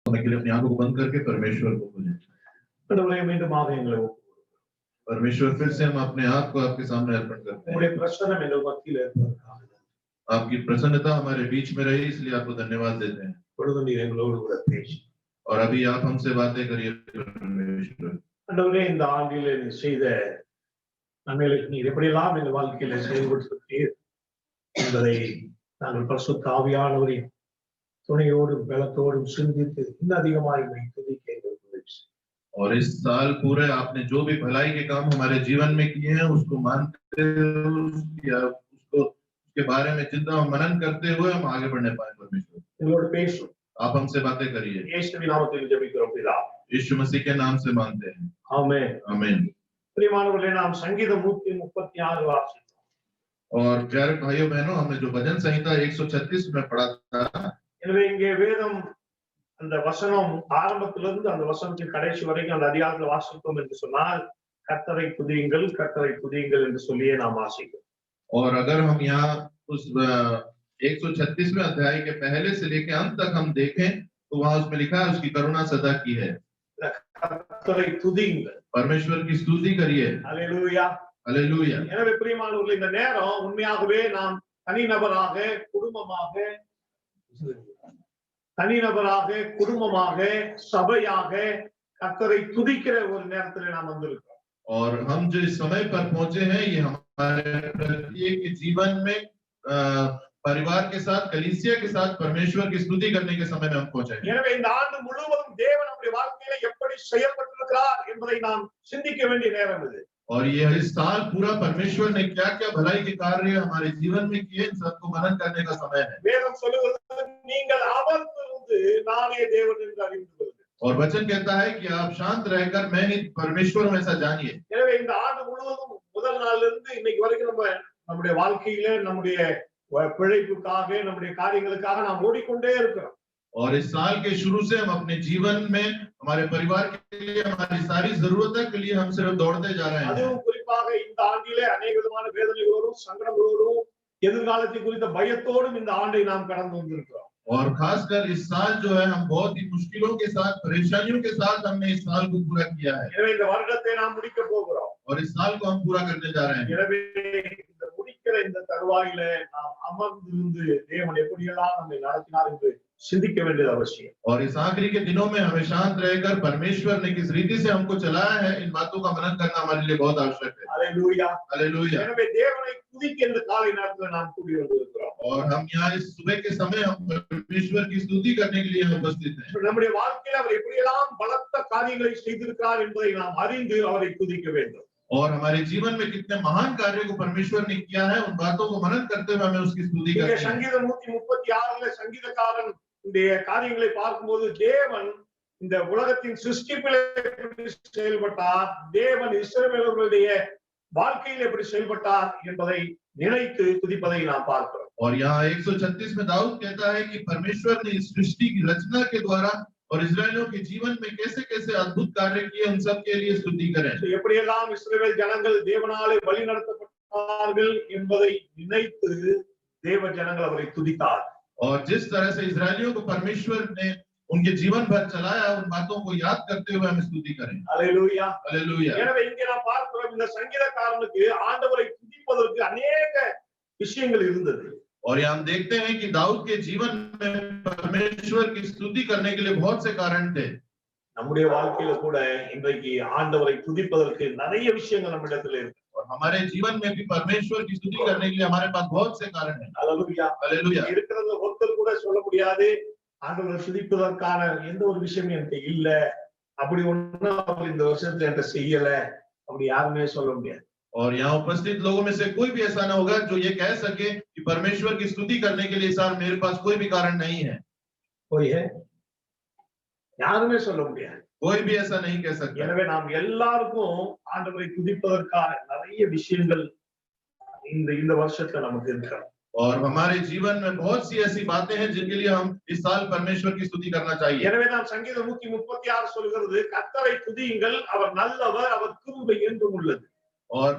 के लिए अपनी आंखों को बंद करके परमेश्वर को बोलें। கடவுளே மீண்டுமாக எங்களை परमेश्वर फिर से हम अपने आप को आपके सामने अर्पण करते हैं। உங்களுடைய பிரசன்னம் எங்கள் மத்தியில் இருப்பதற்காக आपकी प्रसन्नता हमारे बीच में रही, इसलिए आपको धन्यवाद देते हैं। பொழுது நீர் எங்களோடு கூட பேசி और अभी आप हमसे बातें करिए परमेश्वर। கடவுளே இந்த ஆண்டிலே நீ செய்த நன்மைகளுக்கு நீர் எப்படியெல்லாம் எங்கள் வாழ்க்கையில செயல்படுத்தீர் என்பதை நாங்கள் பரிசுத்த ஆவியானவரின் துணையோடும் பலத்தோடும் சிந்தித்து இன்னும் அதிகமாக துதிக்க எங்களுக்கு உதவி செய்யும்। और इस साल पूरे आपने जो भी भलाई के काम हमारे जीवन में किए हैं उसको मानते हुए उसको उसके बारे में चिंता और मनन करते हुए हम आगे बढ़ने पाए परमेश्वर। எங்களோடு பேசும்। आप हमसे बातें करिए। இயேசுவின் நாமத்தில் ஜெபிக்கிறோம் பிதாவே। यीशु मसीह के नाम से मांगते हैं। ஆமென்। आमीन। பிரியமானவர்களே நாம் சங்கீதம் 136 வாசித்தோம்। और प्यारे भाइयों बहनों, हमने जो भजन संहिता 136 में पढ़ा था, எனவே இங்கே வேதம் அந்த வசனம் ஆரம்பத்திலிருந்து அந்த வசனத்தின் கடைசி வரைக்கும் அந்த அதிகாரத்துல வாசித்தோம் என்று சொன்னால் கர்த்தரை துதியுங்கள் கர்த்தரை துதியுங்கள் என்று சொல்லியே நாம் வாசிக்கிறோம்। और अगर हम यहाँ उस 136वें अध्याय के पहले से लेकर अंत तक हम देखें तो वहां उसमें लिखा है उसकी करुणा सदा की है। கர்த்தரை துதியுங்கள், परमेश्वर की स्तुति करिए। அல்லேலூயா हालेलुया। எனவே பிரியமானவர்களே இந்த நேரம் உண்மையாகவே நாம் தனிநபராக குடும்பமாக சபையாக கர்த்தரை துதிக்கிற ஒரு நேரத்துல நாம் வந்திருக்கோம்। और हम जो इस समय पर पहुंचे हैं ये हमारे प्रत्येक के जीवन में परिवार के साथ कलीसिया के साथ परमेश्वर की स्तुति करने के समय में हम पहुंचे हैं। எனவே இந்த ஆண்டு முழுவதும் தேவன் நம்முடைய வாழ்க்கையில எப்படி செயல்பட்டிருக்கிறார் என்பதை நாம் சிந்திக்க வேண்டிய நேரம் இது। और ये इस साल पूरा परमेश्वर ने क्या क्या भलाई के कार्य हमारे जीवन में किए इन सबको मनन करने का समय है। வேதம் சொல்லுகிறது நீங்கள் அமர்ந்திருந்து நானே தேவன் என்று அறிந்து கொள்ளுங்கள்। और वचन कहता है कि आप शांत रहकर मैं ही परमेश्वर हूं ऐसा जानिए। எனவே இந்த ஆண்டு முழுவதும் முதல் நாள்ல இருந்து இன்னைக்கு வரைக்கும் நம்முடைய வாழ்க்கையில நம்முடைய பிழைப்புக்காக நம்முடைய காரியங்களுக்காக நாம் ஓடிக்கொண்டே இருக்கிறோம்। और इस साल के शुरू से हम अपने जीवन में हमारे परिवार के लिए हमारी सारी जरूरतों के लिए हम सिर्फ दौड़ते जा रहे हैं। அதுவும் குறிப்பாக இந்த ஆண்டிலே अनेक விதமான வேதனைகளோடும் சங்கடங்களோடும் எதிர்காலத்தை குறித்த பயத்தோடும் இந்த ஆண்டை நாம் கடந்து வந்திருக்கிறோம்। और खासकर इस साल जो है हम बहुत ही मुश्किलों के साथ परेशानियों के साथ हमने इस साल को पूरा किया है। எனவே இந்த வருடத்தை நாம் முடிக்க போகிறோம்। और इस साल को हम पूरा करने जा रहे हैं। எனவே இந்த முடிக்கிற இந்த தருவாயில நாம் அமர்ந்திருந்து தேவன் எப்படியெல்லாம் நம்மை நடத்தினார் என்று சிந்திக்க வேண்டியது அவசியம்। और इस आखिरी के दिनों में हमें शांत रहकर परमेश्वर ने किस रीति से हमको चलाया है इन बातों का मनन करना हमारे लिए बहुत आवश्यक है। Hallelujah hallelujah. எனவே தேவனை துதிக்க இந்த காலை நேரத்துல நாம் கூடி வந்திருக்கிறோம்। और हम यहाँ इस सुबह के समय हम परमेश्वर की स्तुति करने के लिए उपस्थित हैं। நம்முடைய வாழ்க்கையில அவர் எப்படியெல்லாம் பலத்த காரியங்களை செய்திருக்கிறார் என்பதை நாம் அறிந்து அவரை துதிக்க வேண்டும்। और हमारे जीवन में कितने महान कार्यों को परमेश्वर ने किया है उन बातों को मनन करते हुए हमें उसकी स्तुति करनी है। சங்கீதம் 136ல சங்கீதக்காரன் இந்த காரியங்களை பார்க்கும்போது தேவன் இந்த உலகத்தின் சிருஷ்டிப்பிலே எப்படி செயல்பட்டார், தேவன் இஸ்ரவேலர்களுடைய வாழ்க்கையில் எப்படி செயல்பட்டார் என்பதை நினைத்து துதிப்பதை நாம் பார்க்கிறோம்। और यहाँ 136 में दाऊद कहता है कि परमेश्वर ने इस सृष्टि की रचना के द्वारा और इस्राएलियों के जीवन में कैसे कैसे अद्भुत कार्य किए उन सब के लिए स्तुति करें। எப்படியெல்லாம் இஸ்ரவேல் ஜனங்கள் தேவனாலே வழிநடத்தப்பட்டார்கள் என்பதை நினைத்து தேவ ஜனங்கள் அவரை துதித்தார்। और जिस तरह से इस्राएलियों को परमेश्वर ने उनके जीवन भर चलाया उन बातों को याद करते हुए हम स्तुति करें। Hallelujah hallelujah. எனவே இங்கே நாம் பார்க்கிறோம் இந்த சங்கீதக்காரனுக்கு ஆண்டவரை துதிப்பதற்கு अनेक விஷயங்கள் இருந்தது। और हम देखते हैं कि दाऊद के जीवन में परमेश्वर की स्तुति करने के लिए बहुत से कारण थे। நம்முடைய வாழ்க்கையில கூட இன்றைக்கு ஆண்டவரை துதிப்பதற்கு நிறைய விஷயங்கள் நம்மிடத்தில் இருக்கு। और हमारे जीवन में भी परमेश्वर की स्तुति करने के लिए हमारे पास बहुत से कारण हैं। Hallelujah hallelujah. இருக்கிறது ஒருத்தர் கூட சொல்ல முடியாது ஆண்டவரை துதிப்பதற்கான எந்த ஒரு விஷயமும் என்கிட்ட இல்ல, அப்படி ஒண்ணு அவர் இந்த வருஷத்துல என்கிட்ட செய்யல, அப்படி யாருமே சொல்ல முடியாது। और यहाँ उपस्थित लोगों में से कोई भी ऐसा ना होगा जो ये कह सके कि परमेश्वर की स्तुति करने के लिए सर मेरे पास कोई भी कारण नहीं है। कोई है? யாருமே சொல்ல முடியாது। कोई भी ऐसा नहीं कह सकता। எனவே நாம் எல்லாருக்கும் ஆண்டவரை துதிப்பதற்கான நிறைய விஷயங்கள் இந்த வருஷத்துல நமக்கு இருக்கு। और हमारे जीवन में बहुत सी ऐसी बातें हैं जिनके लिए हम इस साल परमेश्वर की स्तुति करना चाहिए। எனவே நாம் சங்கீதம் 136 சொல்கிறது கர்த்தரை துதியுங்கள் அவர் நல்லவர் அவர் கிருபை என்றும் உள்ளது। और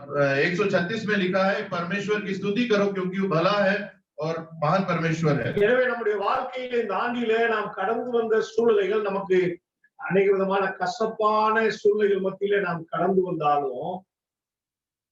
136 में लिखा है परमेश्वर की स्तुति करो क्योंकि वो भला है और महान परमेश्वर है। எனவே நம்முடைய வாழ்க்கையில இந்த ஆண்டிலே நாம் கடந்து வந்த சூழ்நிலைகள் நமக்கு அநேக விதமான கசப்பான சூழ்நிலைகள் மத்தியிலே நாம் கடந்து வந்தாலும்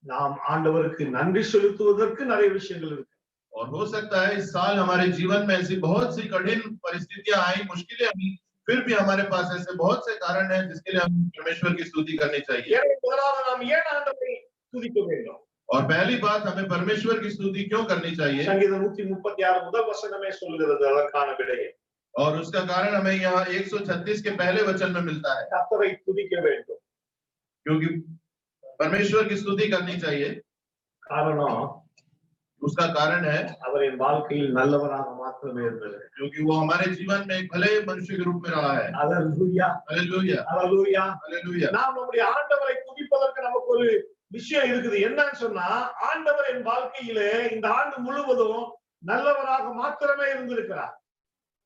நாம் ஆண்டவருக்கு நன்றி செலுத்துவதற்கு நிறைய விஷயங்கள் இருக்கு. और हो सकता है इस साल हमारे जीवन में ऐसी बहुत सी कठिन परिस्थितियां आई, मुश्किलें आई, फिर भी हमारे पास ऐसे बहुत से कारण हैं जिसके लिए हम परमेश्वर की स्तुति करनी चाहिए। எனவே முதலாவது நாம் ஏன் ஆண்டவரை துதிக்க வேண்டும்? और पहली बात, हमें परमेश्वर की स्तुति क्यों करनी चाहिए? சங்கீதம் 136 முதல் வசனமே சொல்கிறது அதற்கான விடையை. और उसका कारण हमें यहाँ 136 के पहले वचन में मिलता है। கர்த்தரை துதிக்க வேண்டும். क्योंकि परमेश्वर की स्तुति करनी चाहिए। காரணம் उसका कारण है அவரின் வாழ்க்கையில் நல்லவராக மாத்திரமே இருந்தது. क्योंकि वो हमारे जीवन में एक भले मनुष्य के रूप में रहा है। ஹalleluya हालेलुया ஹalleluya. हालेलुया। நாம் நம்முடைய ஆண்டவரை துதிப்பதற்கு நமக்கு ஒரு விஷயம் இருக்குது. என்னன்னு சொன்னா, ஆண்டவரின் வாழ்க்கையிலே இந்த ஆண்டு முழுவதும் நல்லவராக மாத்திரமே இருந்திருக்கிறார்.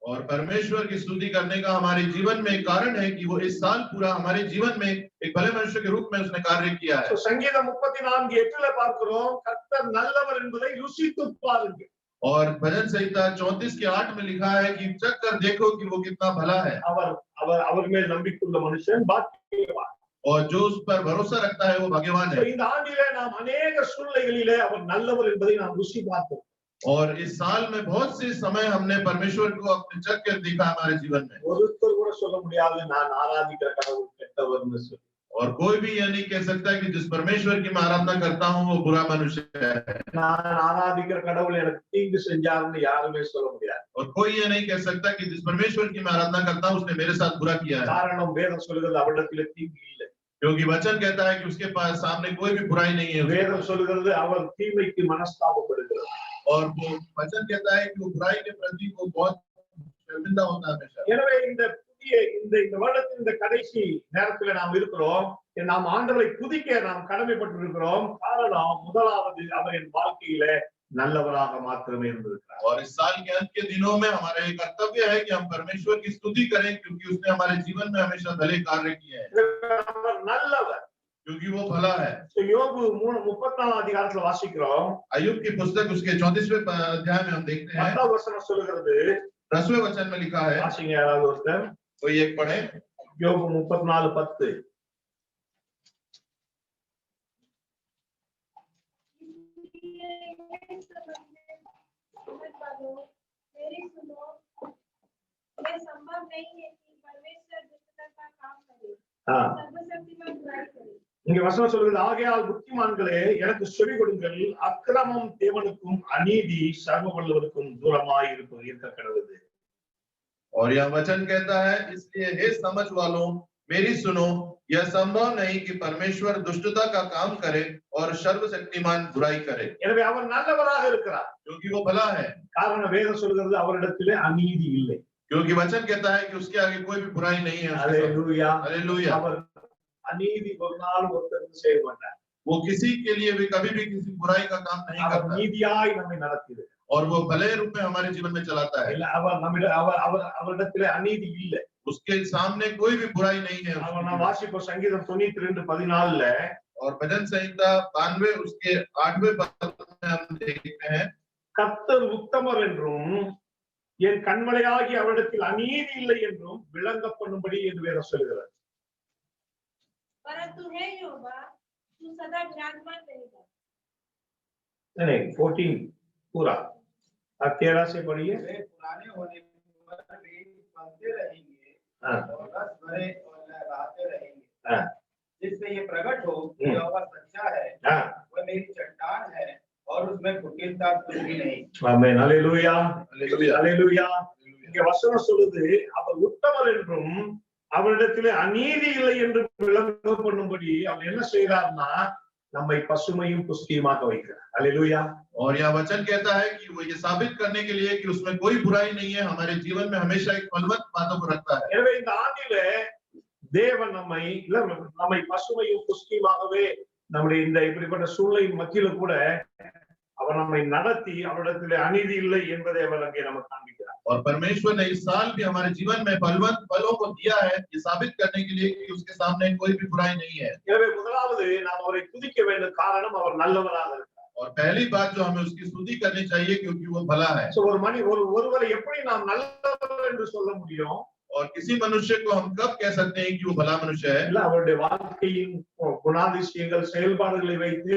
और परमेश्वर की स्तुति करने का हमारे जीवन में एक कारण है कि वो इस साल पूरा हमारे जीवन में एक भले मनुष्य के रूप में उसने कार्य किया है। சங்கீதம் 34:8 பார்க்கிறோம், கர்த்தர் நல்லவர் என்பதை ருசித்து பாருங்கள். और भजन संहिता 34 के 8 में लिखा है कि चख कर देखो कि वो कितना भला है। அவர் மேல் நம்பிக்கையுள்ள மனுஷன் பாக்கியவான். और जो उस पर भरोसा रखता है वो भाग्यवान है। இந்த ஆண்டிலே நாம் अनेक சூழ்நிலைகளிலே அவர் நல்லவர் என்பதை நாம் ருசி பார்த்தோம். और इस साल में बहुत से समय हमने परमेश्वर को अपने चख कर देखा हमारे जीवन में। ஒருத்தர் கூட சொல்ல முடியாது நான் ஆராதிக்கிற கடவுள் கெட்டவர்னு சொல்லி। और कोई भी ये नहीं कह सकता कि जिस परमेश्वर की मैं आराधना करता हूँ वो बुरा मनुष्य है। நான் ஆராதிக்கிற கடவுள் எனக்கு தீங்கு செஞ்சாருன்னு யாருமே சொல்ல முடியாது। और कोई ये नहीं कह सकता कि जिस परमेश्वर की मैं आराधना करता हूँ उसने मेरे साथ बुरा किया है। காரணம் வேதம் சொல்கிறது அவரிடத்தில் தீங்கு இல்லை। क्योंकि वचन कहता है कि उसके पास सामने कोई भी बुराई नहीं है। வேதம் சொல்கிறது அவர் தீமைக்கு மனஸ்தாபப்படுகிறார்। और वो वचन कहता है कि वो बुराई के प्रति वो बहुत शर्मिंदा होता है हमेशा। எனவே இந்த புதிய இந்த வருடத்தின் இந்த கடைசி நேரத்துல நாம் இருக்கிறோம், நாம் ஆண்டவரை துதிக்க நாம் கடமைப்பட்டிருக்கிறோம். காரணம் முதலாவது அவரின் வாழ்க்கையில நல்லவராக மாத்திரமே இருந்திருக்கிறார்। और इस साल के अंत के दिनों में हमारा ये कर्तव्य है कि हम परमेश्वर की स्तुति करें, क्योंकि उसने हमारे जीवन में हमेशा भले कार्य किए हैं। அவர் நல்லவர், क्योंकि वो भला है। யோபு 34 அதிகாரத்துல வாசிக்கிறோம்। अय्यूब की पुस्तक उसके 34वें अध्याय में हम देखते हैं। 10 வசனம் சொல்கிறது, 10वें वचन में लिखा है, வாசிங்க யாராவது ஒருத்தர், कोई एक पढ़े। யோபு 34:10। मेरी सुनो, यह संभव नहीं है कि परमेश्वर दुष्टता का काम करे, सर्वशक्तिमान बुराई करे। இங்க வசனம் சொல்கிறது, ஆகையால் புத்திமான்களே எனக்கு செவி கொடுங்கள், அக்கிரமம் தேவனுக்கும் அநீதி சர்வ வல்லவருக்கும் தூரமாய் இருக்க கடவுது। और यह वचन कहता है, इसलिए हे समझ वालों मेरी सुनो, यह संभव नहीं कि परमेश्वर दुष्टता का काम करे और सर्वशक्तिमान बुराई करे। எனவே அவர் நல்லவராக இருக்கிறார், क्योंकि वो भला है। காரணம் வேதம் சொல்கிறது அவரிடத்திலே அநீதி இல்லை। क्योंकि वचन कहता है कि उसके आगे कोई भी बुराई नहीं है। Hallelujah hallelujah. அவர் अनीति ஒரு நாள் ஒருத்தருக்கு செய்ய மாட்டார்। वो किसी के लिए भी कभी भी किसी बुराई का काम नहीं அவர் करता। நீதியாய் நம்மை நடத்துகிறார்। और वो भले रूप में हमारे जीवन में चलाता है। அவரிடத்திலே அநீதி இல்லை। उसके सामने कोई भी बुराई नहीं है। நான் வாசிப்போம் சங்கீதம் 92:14 और भजन संहिता 92 उसके 8वें पद में हम देखते हैं, கர்த்தர் உத்தமர் என்றும் என் கண்மலையாகி அவரிடத்தில் அநீதி இல்லை என்றும் விளங்க பண்ணும்படி என்று வேதம் சொல்கிறது। परंतु हे यहोवा, तू सदा विराजमान रहेगा। नहीं 14 पूरा 13 से पढ़िए। पुराने होने पर वे पलते रहेंगे और रस भरे और लहराते रहेंगे, जिससे ये प्रकट हो कि यहोवा सच्चा है, वह मेरी चट्टान है और उसमें कुटिलता कुछ भी नहीं। आमेन। Hallelujah hallelujah. हालेलुया। இங்க வசனம் சொல்லுது, அவர் உத்தமர் என்றும் அவரிடத்திலே அநீதி இல்லை என்று விளங்க பண்ணும்படி அவர் என்ன செய்யறாருன்னா நம்மை பசுமையும் புஷ்டியுமாக வைக்கிறார்। हालेलुया। और यह वचन कहता है कि वो ये साबित करने के लिए कि उसमें कोई बुराई नहीं है, हमारे जीवन में हमेशा एक फलवंत बातों को रखता है। எனவே இந்த ஆண்டிலே தேவன் நம்மை பசுமையும் புஷ்டியுமாகவே நம்முடைய இந்த இப்படிப்பட்ட சூழ்நிலை மத்தியில கூட அவர் நம்மை நடத்தி அவரிடத்திலே அநீதி இல்லை என்பதை அவர் அங்கே நமக்கு காண்பிக்கிறார்। और परमेश्वर ने इस साल भी हमारे जीवन में फलवंत फलों को दिया है, ये साबित करने के लिए कि उसके सामने कोई भी बुराई नहीं है। எனவே முதலாவது நாம் அவரை துதிக்க வேண்டும், காரணம் அவர் நல்லவராக இருக்கிறார்। और पहली बात जो हमें उसकी स्तुति करनी चाहिए क्योंकि वो भला है। சோ ஒருவரை எப்படி நாம் நல்லவர் என்று சொல்ல முடியும்? और किसी मनुष्य को हम कब कह सकते हैं कि वो भला मनुष्य है? இல்ல அவருடைய வாழ்க்கையின் குணாதிசயங்கள் செயல்பாடுகளை வைத்து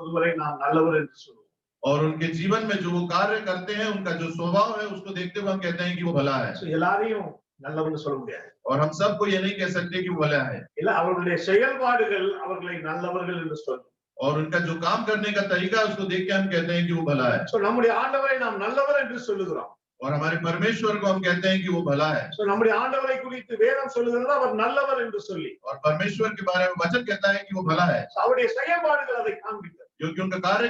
ஒருவரை நாம் நல்லவர் என்று சொல்லுவோம். और उनके जीवन में जो वो कार्य करते हैं, उनका जो स्वभाव है, उसको देखते हुए हम कहते हैं कि वो भला है। சோ எல்லாரையும் நல்லவர்னு சொல்ல முடியாது. और हम सबको ये नहीं कह सकते कि वो भला है। இல்ல அவர்களுடைய செயல்பாடுகள் அவர்களை நல்லவர்கள் என்று சொல்லும். और उनका जो काम करने का तरीका है, उसको देख के हम कहते हैं कि वो भला है। சோ நம்முடைய ஆண்டவரை நாம் நல்லவர் என்று சொல்லுகிறோம். और हमारे परमेश्वर को हम कहते हैं कि वो भला है। சோ நம்முடைய ஆண்டவரை குறித்து வேதம் சொல்லுகிறது அவர் நல்லவர் என்று சொல்லி. और परमेश्वर के बारे में वचन कहता है कि वो भला है। அவருடைய செயல்பாடுகள் அதை காண்பிக்கிறது. क्योंकि उनका कार्य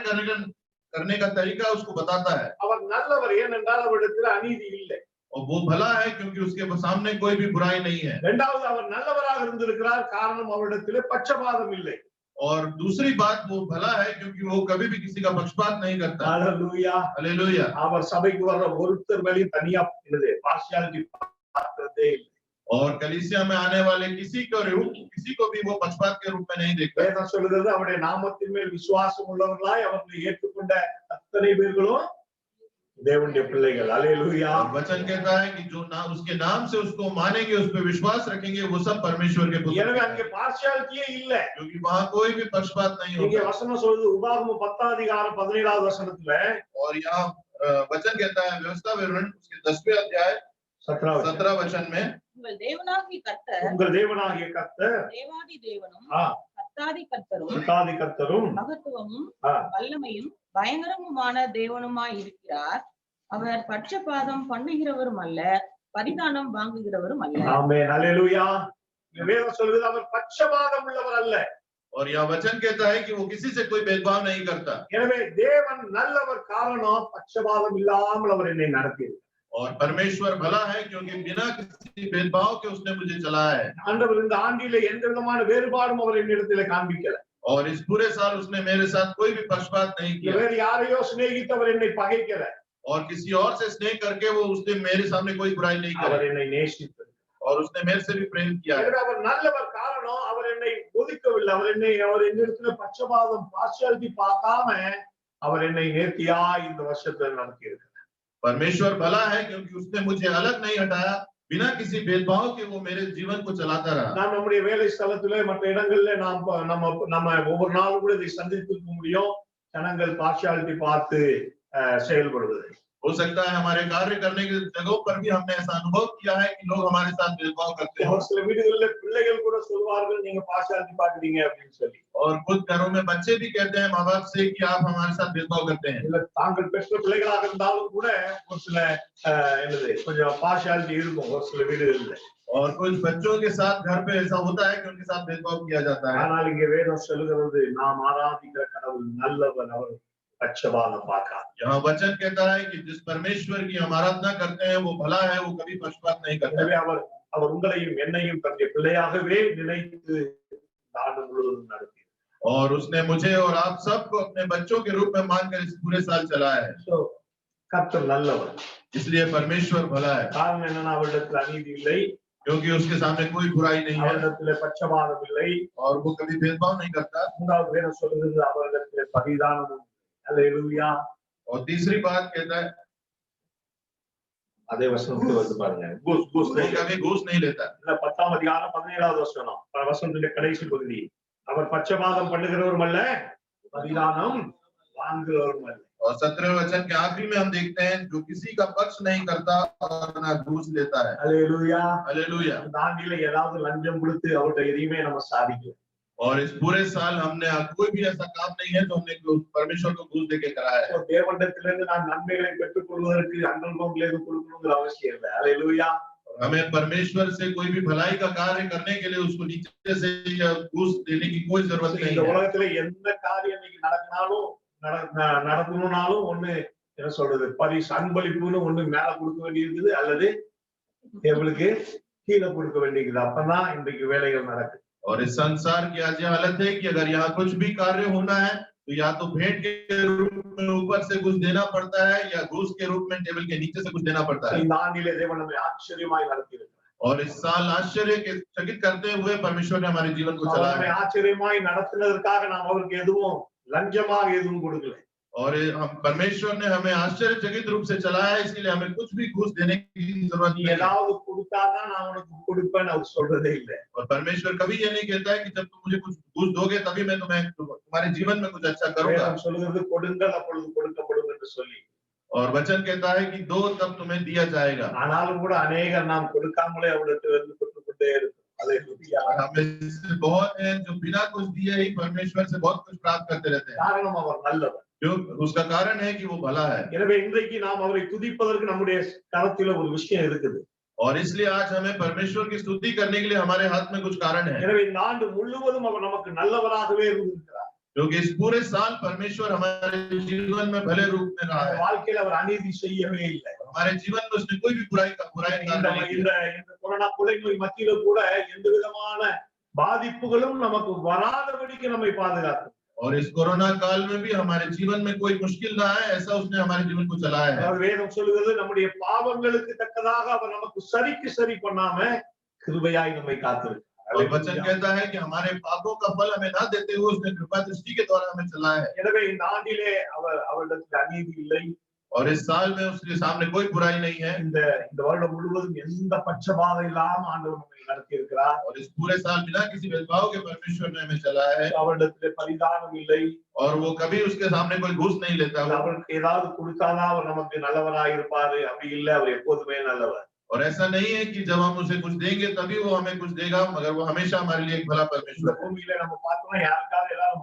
करने का तरीका उसको बताता है। அவர் நல்லவர் ஏனென்றால் அவரிடத்தில் அநீதி இல்லை. और वो भला है क्योंकि उसके सामने कोई भी बुराई नहीं है। இரண்டாவது அவர் நல்லவராக இருந்திருக்கிறார் காரணம் அவரிடத்தில் பட்சபாதம் இல்லை. और दूसरी बात वो भला है क्योंकि वो कभी भी किसी का पक्षपात नहीं करता। ஹalleluya हालेलुया। அவர் சபைக்கு வர்ற ஒருத்தர் மேலயும் தனியா பார்ஷியாலிட்டி பார்த்ததே இல்லை. और कलीसिया में आने वाले किसी को भी वो पक्षपात के रूप में नहीं देखता। வேதம் சொல்லுகிறது அவருடைய நாமத்தின் மேல் விசுவாசம் உள்ளவர்களாய் அவர்களை ஏற்றுக்கொண்ட அத்தனை பேர்களும் தேவனுடைய பிள்ளைகள். ஹalleluya। वचन कहता है कि जो उसके नाम से उसको मानेंगे, उस पर विश्वास रखेंगे, वो सब परमेश्वर के पुत्र எனவே हैं। அங்கே பார்ஷியாலிட்டியே இல்ல. क्योंकि वहाँ कोई भी पक्षपात नहीं இங்கே होता। வசனம் சொல்லுது உபாகமம் 10 அதிகாரம் 17வது வசனத்துல और यहाँ वचन कहता है व्यवस्था विवरण उसके 10वें अध्याय 17 वचन में உங்கள் தேவனாகிய கர்த்தர் உங்கள் தேவனாகிய கர்த்தர் தேவாதி தேவனும் ஆ, கர்த்தாதி கர்த்தரும் கர்த்தாதி கர்த்தரும் மகத்துவமும் ஆ, வல்லமையும் பயங்கரமுமான தேவனுமாய் இருக்கிறார். அவர் பட்சபாதம் பண்ணுகிறவரும் அல்ல, பரிதானம் வாங்குகிறவரும் அல்ல. ஆமென் ஹalleluya। இந்த வேதம் சொல்லுது அவர் பட்சபாதம் உள்ளவர் அல்ல. और यह वचन कहता है कि वो किसी से कोई भेदभाव नहीं करता। எனவே தேவன் நல்லவர் காரணம் பட்சபாதம் இல்லாமல் அவர் என்னை நடத்தினார். और परमेश्वर भला है क्योंकि बिना किसी भेदभाव के उसने मुझे चलाया है। ஆண்டவர் இந்த ஆண்டிலே எந்த விதமான வேறுபாடும் அவர் என்னிடத்திலே காண்பிக்கல. और इस पूरे साल उसने मेरे साथ कोई भी पक्षपात नहीं किया। வேறு யாரையோ சிநேகித்தவர் என்னை பகைக்கல. और किसी और से स्नेह करके वो उसने मेरे सामने कोई बुराई नहीं அவர் करी। என்னை நேசித்தார். और उसने मेरे से भी प्रेम किया है। எனவே அவர் நல்லவர் காரணம் அவர் என்னை ஒதுக்கவில்லை. அவர் என்னிடத்துல பட்சபாதம் பார்ஷியாலிட்டி பார்க்காம அவர் என்னை நேர்த்தியா இந்த வருஷத்துல நடத்தியிருக்கிறார். परमेश्वर भला है क्योंकि उसने मुझे अलग नहीं हटाया, बिना किसी भेदभाव के वो मेरे जीवन को चलाता रहा। நாம் நம்முடைய வேலை ஸ்தலத்திலே மற்ற இடங்கள்ல நம்ம ஒவ்வொரு நாளும் கூட இதை சந்தித்திருக்க முடியும். ஜனங்கள் பார்ஷியாலிட்டி பார்த்து செயல்படுவது. हो सकता है हमारे कार्य करने की जगहों पर भी हमने ऐसा अनुभव किया है कि लोग हमारे साथ भेदभाव करते हैं। ஒரு சில வீடுகள்ல பிள்ளைகள் கூட சொல்வார்கள் நீங்க பார்ஷியாலிட்டி பாக்குறீங்க அப்படின்னு சொல்லி. और कुछ घरों में बच्चे भी कहते हैं माँ बाप से कि आप हमारे साथ भेदभाव करते हैं। இல்ல தாங்கள் பெற்ற பிள்ளைகளாக இருந்தாலும் கூட ஒரு சில கொஞ்சம் பார்ஷியாலிட்டி இருக்கும் ஒரு சில வீடுகள்ல. और कुछ बच्चों के साथ घर पे ऐसा होता है कि उनके साथ भेदभाव किया जाता है। ஆனால் இங்கே வேதம் சொல்லுகிறது நாம் ஆராதிக்கிற கடவுள் நல்லவர், அவர் பட்சபாதம் பார்க்காது. यहाँ वचन कहता है कि जिस परमेश्वर की हम आराधना करते हैं वो भला है, वो कभी पक्षपात नहीं करता। எனவே அவர் உங்களையும் என்னையும் தன்னுடைய பிள்ளையாகவே நினைத்து ஆண்டு முழுவதும் நடத்தி. और उसने मुझे और आप सबको अपने बच्चों के रूप में मानकर इस पूरे साल चलाया है। கர்த்தர் நல்லவர். इसलिए परमेश्वर भला है காரணம் என்னன்னா அவரிடத்தில் அநீதி இல்லை, क्योंकि उसके सामने कोई बुराई नहीं है அவரிடத்தில் பட்சபாதம் இல்லை. और वो कभी भेदभाव नहीं करता। மூன்றாவது வேதம் சொல்லுகிறது அவரிடத்தில் பரிதானமும். ஹalleluya। और तीसरी बात कहता है அதே வசனத்துல வந்து பாருங்க, वो कभी घूस नहीं लेता। 10ஆம் அதிகாரம் 17வது வசனத்துடைய கடைசி பகுதி, அவர் பட்சபாதம் பண்ணுகிறவரும் அல்ல, பரிதானம் வாங்குகிறவரும் அல்ல. और 17वें वचन के आखिरी में हम देखते हैं जो किसी का पक्ष नहीं करता और ना घूस लेता है। ஹalleluya। हालेलुया। இந்த ஆண்டில ஏதாவது லஞ்சம் கொடுத்து அவர்கிட்ட எதையுமே நம்ம சாதிக்கல. और इस पूरे साल हमने कोई भी ऐसा काम नहीं है जो हमने परमेश्वर को घूस देके कराया है। தேவனிடத்திலிருந்து நான் நன்மைகளை பெற்றுக் கொள்வதற்கு அன்னல்பங்களை கொடுக்கணுங்கிற அவசியம் இல்லை. ஹalleluya। हमें परमेश्वर से कोई भी भलाई का कार्य करने के लिए उसको नीचे से या घूस देने की कोई जरूरत नहीं இந்த है। உலகத்துல எந்த காரியம் இன்னைக்கு நடக்கணும்னாலும் ஒண்ணு என்ன சொல்றது, அன்பளிப்புன்னு ஒண்ணு மேல கொடுக்க வேண்டியிருக்குது அல்லது தேவனுக்கு கீழே கொடுக்க வேண்டியிருக்குது. அப்பதான் இன்றைக்கு வேலைகள் நடக்குது. और इस संसार की आज यह हालत है कि अगर यहाँ कुछ भी कार्य होना है तो या तो भेंट के रूप में ऊपर से कुछ देना पड़ता है या घूस के रूप में टेबल के नीचे से कुछ देना पड़ता है। இந்த ஆண்டிலே தேவன் நம்மை ஆச்சரியமாய் நடத்தியிருக்கிறார். और इस साल आश्चर्य के चकित करते हुए परमेश्वर ने हमारे जीवन को चलाया நம்மை है। ஆச்சரியமாய் நடத்தினதற்காக நாம் அவருக்கு எதுவும் லஞ்சமாக எதுவும் கொடுக்கல. और हम परमेश्वर ने हमें आश्चर्यचकित रूप से चलाया, इसलिए हमें कुछ भी घूस देने की जरूरत நீ नहीं है। ஏதாவது கொடுத்தாதான் நான் உனக்கு கொடுப்பேன்னு அவர் சொல்றதே இல்லை. और परमेश्वर कभी ये नहीं कहता है कि जब तुम मुझे कुछ घूस दोगे तभी मैं तुम्हारे जीवन में कुछ अच्छा करूंगा। வேதம் சொல்கிறது கொடுங்கள் அப்பொழுது கொடுக்கப்படும் என்று சொல்லி. और वचन कहता है कि दो तब तुम्हें दिया जाएगा। ஆனாலும் கூட அநேகர் நாம் கொடுக்காமலே அவரிடத்திலிருந்து பெற்றுக்கொண்டே இருக்கிறோம். அல்லேலூயா. हमें से बहुत हैं जो बिना कुछ दिए ही परमेश्वर से बहुत कुछ प्राप्त करते रहते हैं। காரணம் அவர் நல்லவர். क्यों? उसका कारण है कि वो भला है। எனவே இன்றைக்கு நாம் அவரை துதிப்பதற்கு நம்முடைய கரத்தில ஒரு விஷயம் இருக்குது. और इसलिए आज हमें परमेश्वर की स्तुति करने के लिए हमारे हाथ में कुछ कारण है। எனவே இந்த ஆண்டு முழுவதும் அவர் நமக்கு நல்லவராகவே இருக்கிறார். क्योंकि इस पूरे साल परमेश्वर हमारे जीवन में भले रूप में रहा है। வாழ்க்கையில அவர் अநீதி செய்யவே இல்லை. हमारे जीवन में उसने कोई भी बुराई नहीं की। இந்த கொரோனா கொள்ளை மத்தியில கூட எந்த விதமான பாதிப்புகளும் நமக்கு வராதபடிக்கு நம்மை பாதுகாக்கும். और इस कोरोना काल में भी हमारे जीवन में कोई मुश्किल ना आए, ऐसा उसने हमारे जीवन को चलाया है। வேதம் சொல்லுகிறது நம்முடைய பாவங்களுக்கு தக்கதாக அவர் நமக்கு சரிக்கு சரி பண்ணாம கிருபையாய் நம்மை காத்திருக்கிறார். और वचन कहता है कि हमारे पापों का फल हमें ना देते हुए उसने कृपा दृष्टि के द्वारा हमें चलाया है। எனவே இந்த ஆண்டிலே அவரிடத்தில் அநீதி இல்லை. और इस साल में उसके सामने कोई बुराई नहीं है। இந்த வருடம் முழுவதும் எந்த பட்சபாதம் இல்லாம ஆண்டவர் நம்மை நடத்தி இருக்கிறார். और इस पूरे साल बिना किसी भेदभाव के परमेश्वर ने हमें चलाया है। அவரிடத்திலே பரிதாபம் இல்லை. और वो कभी उसके सामने कोई घूस नहीं लेता। அவருக்கு ஏதாவது கொடுத்தாதான் அவர் நமக்கு நல்லவராக இருப்பாரு. அப்படி இல்லை, அவர் எப்போதுமே நல்லவர். और ऐसा नहीं है कि जब हम उसे कुछ देंगे तभी वो हमें कुछ देगा, मगर वो हमेशा हमारे लिए एक भला परमेश्वर है। பூமியில நம்ம பார்த்தோம்னா யாருக்காவது ஏதாவது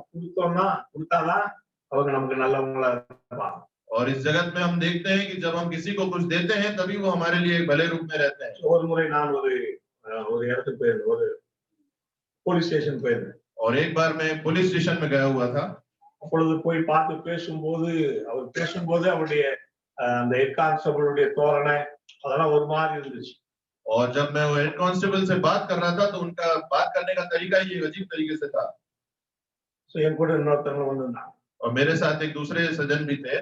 கொடுத்தாதான் அவங்க நமக்கு நல்லவங்களா இருப்பாங்க. और इस जगत में हम देखते हैं कि जब हम किसी को कुछ देते हैं तभी वो हमारे लिए एक भले रूप में रहते हैं। ஒரு முறை நான் ஒரு இடத்துக்கு போயிருந்தேன், ஒரு போலீஸ் ஸ்டேஷன் போயிருந்தேன். और एक बार मैं पुलिस स्टेशन में गया हुआ था। அப்பொழுது போய் பார்த்து பேசும்போது அவருடைய அந்த ஹெட் கான்ஸ்டபிளுடைய தோரணை அதெல்லாம் ஒரு மாதிரி இருந்துச்சு. और जब मैं वो हेड कांस्टेबल से बात कर रहा था तो उनका बात करने का तरीका ये अजीब तरीके से था। சோ என் கூட இன்னொருத்தவங்க வந்தாங்க. और मेरे साथ एक दूसरे सज्जन भी थे।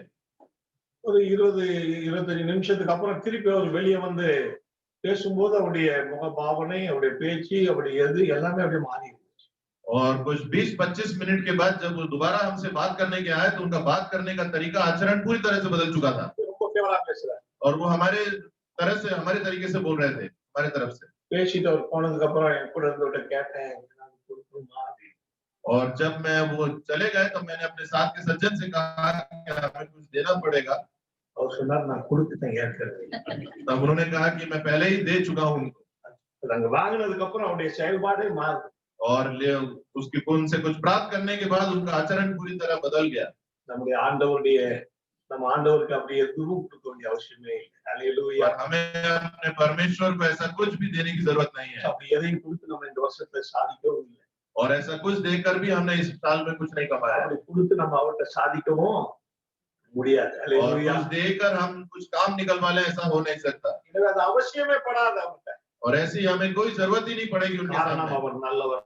ஒரு 20-25 நிமிஷத்துக்கு அப்புறம் திருப்பி அவர் வெளியே வந்து பேசும்போது அவருடைய முகபாவனை, அவருடைய பேச்சு, அவருடைய எது எல்லாமே அப்படியே மாறி இருந்துச்சு. और कुछ 20-25 मिनट के बाद जब वो दोबारा हमसे बात करने के आए तो उनका बात करने का तरीका, आचरण पूरी तरह से बदल चुका था। ரொம்ப கேவலமா பேசுறாரு. और वो हमारे तरीके से बोल रहे थे, हमारे तरफ से। பேசிட்டு அவர் போனதுக்கு அப்புறம் என் கூட இருந்தவர்கிட்ட கேட்டேன், और जब मैं वो चले गए तो मैंने अपने साथ के सज्जन से कहा कि हमें कुछ देना पड़ेगा। அவர் சொன்னார், நான் கொடுத்துட்டேன் ஏற்கனவே. तब उन्होंने कहा कि मैं पहले ही दे चुका हूँ उनको। அங்க வாங்கினதுக்கு அப்புறம் அவருடைய செயல்பாடே மாறுது. और उसकी उनसे कुछ प्राप्त करने के बाद उनका आचरण पूरी तरह बदल गया। நம்ம ஆண்டவருக்கு அப்படி எதுவும் கொடுக்க வேண்டிய அவசியமே இல்லை. ஹல்லேலூயா. हमें अपने परमेश्वर को ऐसा कुछ भी देने की जरूरत नहीं है। அப்படி எதையும் கொடுத்து நம்ம இந்த வருஷத்தை சாதிக்கவும் இல்லை. और ऐसा कुछ देकर भी हमने इस साल में कुछ नहीं कमाया। அப்படி கொடுத்து நம்ம அவர்கிட்ட சாதிக்கவும் முடியாது. ஹல்லேலூயா। और कुछ देकर हम कुछ काम निकलवा लें, ऐसा हो नहीं सकता। இது அது அவசியமே படாது அவர்கிட்ட. और ऐसी हमें कोई जरूरत ही नहीं पड़ेगी उनके सामने। அவர் நல்லவர்.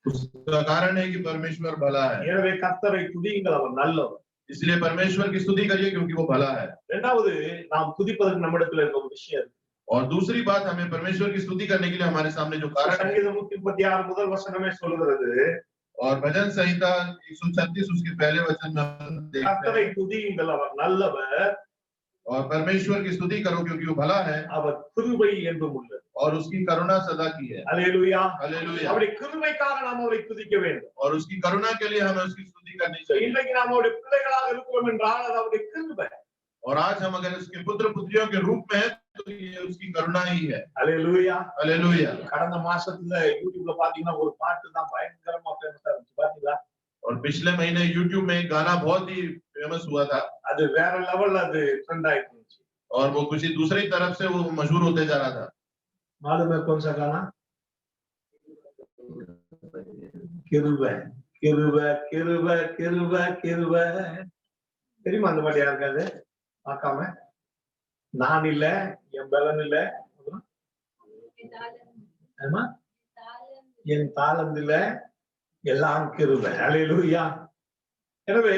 उसका कारण है कि परमेश्वर भला है। எனவே கர்த்தரை துதியுங்கள், அவர் நல்லவர். इसलिए परमेश्वर की स्तुति करिए क्योंकि वो भला है। இரண்டாவது நாம் துதிப்பதற்கு நம்மிடத்துல இருக்க ஒரு விஷயம் இருக்கு. और दूसरी बात, हमें परमेश्वर की स्तुति करने के लिए हमारे सामने जो कारण है, சங்கீதம் 136 முதல் வசனமே சொல்கிறது, और भजन संहिता 136 उसके पहले वचन में देखते கர்த்தரை हैं, துதியுங்கள், அவர் நல்லவர், और परमेश्वर की स्तुति करो क्योंकि वो भला है அவர் கிருபை என்றும் உள்ளது. और उसकी करुणा सदा की है। ஹல்லேலூயா. हालेलुया। அவருடைய கிருபைக்காக நாம் அவரை துதிக்க வேண்டும். और उसकी करुणा के लिए हमें उसकी स्तुति करनी चाहिए। இன்றைக்கு நாம் அவருடைய பிள்ளைகளாக இருக்கிறோம் என்றால் அது அவருடைய கிருபை. और आज हम अगर उसके पुत्र पुत्रियों के रूप में हैं तो ये उसकी करुणा ही है। ஹல்லேலூயா. हालेलुया। கடந்த மாசத்துல யூடியூப்ல பாத்தீங்கன்னா ஒரு பாட்டு தான் பயங்கரமா ஃபேமஸா இருந்துச்சு, பாத்தீங்களா? और पिछले महीने YouTube में एक गाना बहुत ही फेमस हुआ था। அது வேற லெவல்ல அது ட்ரெண்ட் ஆயிட்டு இருந்துச்சு. और वो किसी दूसरी तरफ से वो मशहूर होते जा रहा था। मालूम है कौन सा गाना? கிருபை கிருபை கிருபை கிருபை கிருபை. தெரியுமா அந்த மாதிரி யாருக்காது? பார்க்காம நான் இல்ல, என் பலன் இல்ல, என் தாளம் இல்ல, எல்லாம் கிருபை. ஹல்லேலூயா. எனவே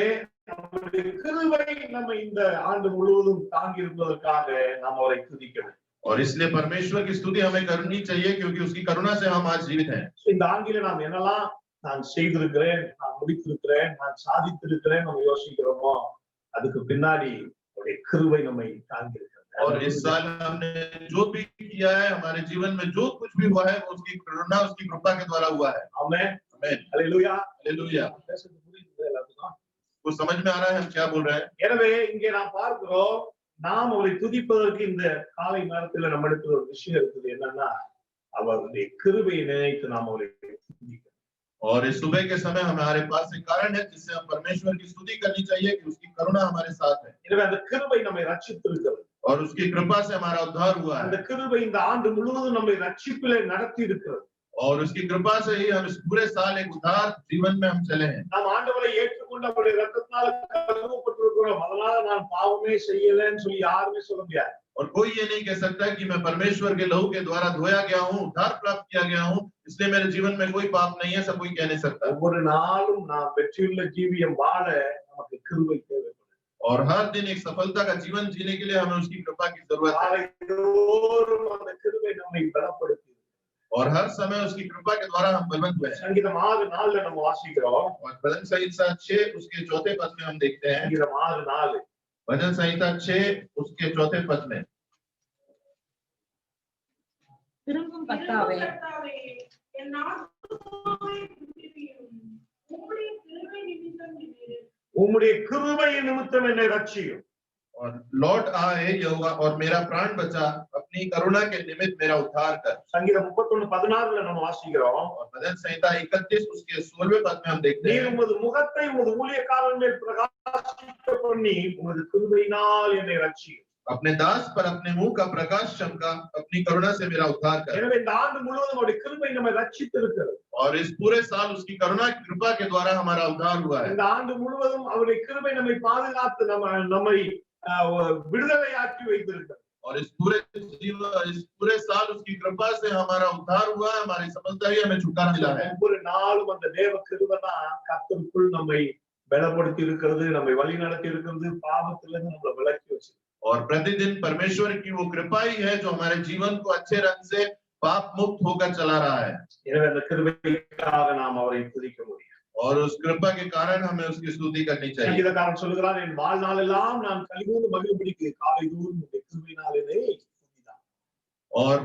நம்முடைய கிருபை நம்ம இந்த ஆண்டு முழுவதும் தாங்கி இருப்பதற்காக நாம் அவரை துதிக்கிறோம். और इसलिए परमेश्वर की स्तुति हमें करनी चाहिए क्योंकि उसकी करुणा से हम आज जीवित हैं। இந்த ஆண்டில நாம் என்னெல்லாம் நான் செய்திருக்கிறேன், நான் முடித்திருக்கிறேன், நான் சாதித்திருக்கிறேன் நம்ம யோசிக்கிறோமோ அதுக்கு பின்னாடி அவருடைய கிருபை நம்மை தாங்கி இருக்கிறது. और इस साल हमने जो भी किया है, हमारे जीवन में जो कुछ भी हुआ है, वो उसकी करुणा, उसकी कृपा के द्वारा हुआ है। ஆமென். आमीन। ஹalleluya. हालेलुया। பேசுறது புரியுது எல்லாத்துக்கும்? कुछ समझ में आ रहा है हम क्या बोल रहे हैं? எனவே இங்கே நாம் பார்க்கிறோம், நாம் அவரை துதிப்பதற்கு இந்த காலை நேரத்துல நம்ம இடத்துல ஒரு விஷயம் இருக்குது. என்னன்னா அவருடைய கிருபையை நினைத்து நாம் அவரை துதிக்கிறோம். और इस सुबह के समय हमारे पास एक कारण है जिससे हम परमेश्वर की स्तुति करनी चाहिए कि उसकी करुणा हमारे साथ है। எனவே அந்த கிருபை நம்மை ரட்சித்திருக்கிறது. और उसकी कृपा से हमारा उद्धार हुआ அந்த है। கிருபை இந்த ஆண்டு முழுவதும் நம்மை ரட்சிப்பிலே நடத்தி இருக்கிறது. और उसकी कृपा से ही हम इस पूरे साल एक उद्धार जीवन में हम चले हैं। நாம் ஆண்டவரை ஏற்றுக்கொண்டு அவருடைய ரத்தத்தினால கழுவப்பட்டிருக்கிறோம். அதனால நான் பாவமே செய்யலைன்னு சொல்லி யாருமே சொல்ல முடியாது. और कोई ये नहीं कह सकता कि मैं परमेश्वर के लहू के द्वारा धोया गया हूँ, उद्धार प्राप्त किया गया हूँ, इसलिए मेरे जीवन में कोई पाप नहीं है, सब कोई कह नहीं सकता। ஒவ்வொரு நாளும் நாம் வெற்றியுள்ள ஜீவியம் வாழ நமக்கு கிருபை தேவைப்படுது. और हर दिन एक सफलता का जीवन जीने के लिए हमें उसकी कृपा की जरूरत है। காலைதோறும் அந்த கிருபை நம்மை பலப்படுத்தி. और हर समय उसकी कृपा के द्वारा हम बलवंत हुए हैं। சங்கீதம் 6:4 நம்ம வாசிக்கிறோம். और भजन संहिता 6 उसके चौथे पद में हम देखते हैं। சங்கீதம் 6:4 भजन संहिता 6 उसके चौथे पद में, திரும்பும் கர்த்தாவே, என் நாமத்தை துதிப்பீரும். உம்முடைய கிருபை நிமித்தம் என்னை உம்முடைய கிருபையின் நிமித்தம் என்னை ரட்சியும். और लौट आए यहोवा और मेरा प्राण बचा, अपनी करुणा के निमित्त मेरा उद्धार कर। சங்கீதம் 31:16 நம்ம வாசிக்கிறோம். और भजन संहिता 31 उसके 16वें पद में हम देखते நீர் हैं, உமது முகத்தை உமது ஊழியக்காரன் மேல் பிரகாசிக்க பண்ணி உமது கிருபையினால் என்னை ரட்சியும். अपने दास पर अपने मुंह का प्रकाश चमका, अपनी करुणा से मेरा उद्धार कर। எனவே இந்த ஆண்டு முழுவதும் அவருடைய கிருபை நம்மை ரட்சித்திருக்கிறது. और इस पूरे साल उसकी करुणा की कृपा के द्वारा हमारा उद्धार हुआ है। இந்த ஆண்டு முழுவதும் அவருடைய கிருபை நம்மை பாதுகாத்து நம்மை விடுதலையாக்கி வைத்திருக்கிறது. और इस पूरे साल उसकी कृपा से हमारा उद्धार हुआ है, हमारी सफलता ही हमें छुटकारा मिला है। ஒவ்வொரு நாளும் அந்த தேவ கிருபை தான் கர்த்தருக்குள் நம்மை பலப்படுத்தி இருக்கிறது, நம்மை வழி நடத்தி இருக்கிறது, பாவத்திலிருந்து நம்மளை விலக்கி வச்சு. और प्रतिदिन परमेश्वर की वो कृपा ही है जो हमारे जीवन को अच्छे रंग से पाप मुक्त होकर चला रहा है। எனவே அந்த கிருபைக்காக நாம் அவரை துதிக்க முடியும். और उस कृपा के कारण हमें उसकी स्तुति करनी चाहिए। சங்கீதக்காரன் சொல்லுகிறார், என் வாழ்நாள் எல்லாம் நான் கலிகூர்ந்து மகிழ்படிக்கு காலைதோறும் உம்முடைய கிருபையினால் என்னை துதிதான். और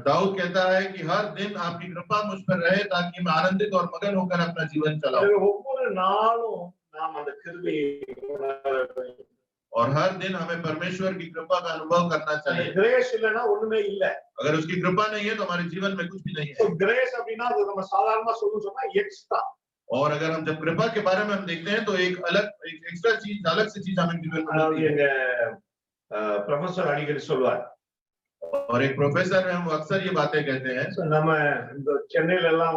दाऊद कहता है कि हर दिन आपकी कृपा मुझ पर रहे ताकि मैं आनंदित और मगन होकर अपना जीवन चलाऊं। ஒவ்வொரு நாளும் நாம் அந்த கிருபையை உணர வேண்டும். और हर दिन हमें परमेश्वर की कृपा का अनुभव करना चाहिए। கிரேஸ் இல்லைன்னா ஒண்ணுமே இல்ல. अगर उसकी कृपा नहीं है तो हमारे जीवन में कुछ भी नहीं है। கிரேஸ் அப்படின்னா அது நம்ம சாதாரணமா சொன்னா எக்ஸ்ட்ரா. और अगर हम जब कृपा के बारे में हम देखते हैं तो एक एक्स्ट्रा चीज, अलग से चीज हमें जीवन में मिलती है। எங்க ப்ரொஃபசர் அடிக்கடி சொல்வார். और एक प्रोफेसर है, वो अक्सर ये बातें कहते हैं। நம்ம இந்த சென்னையில எல்லாம்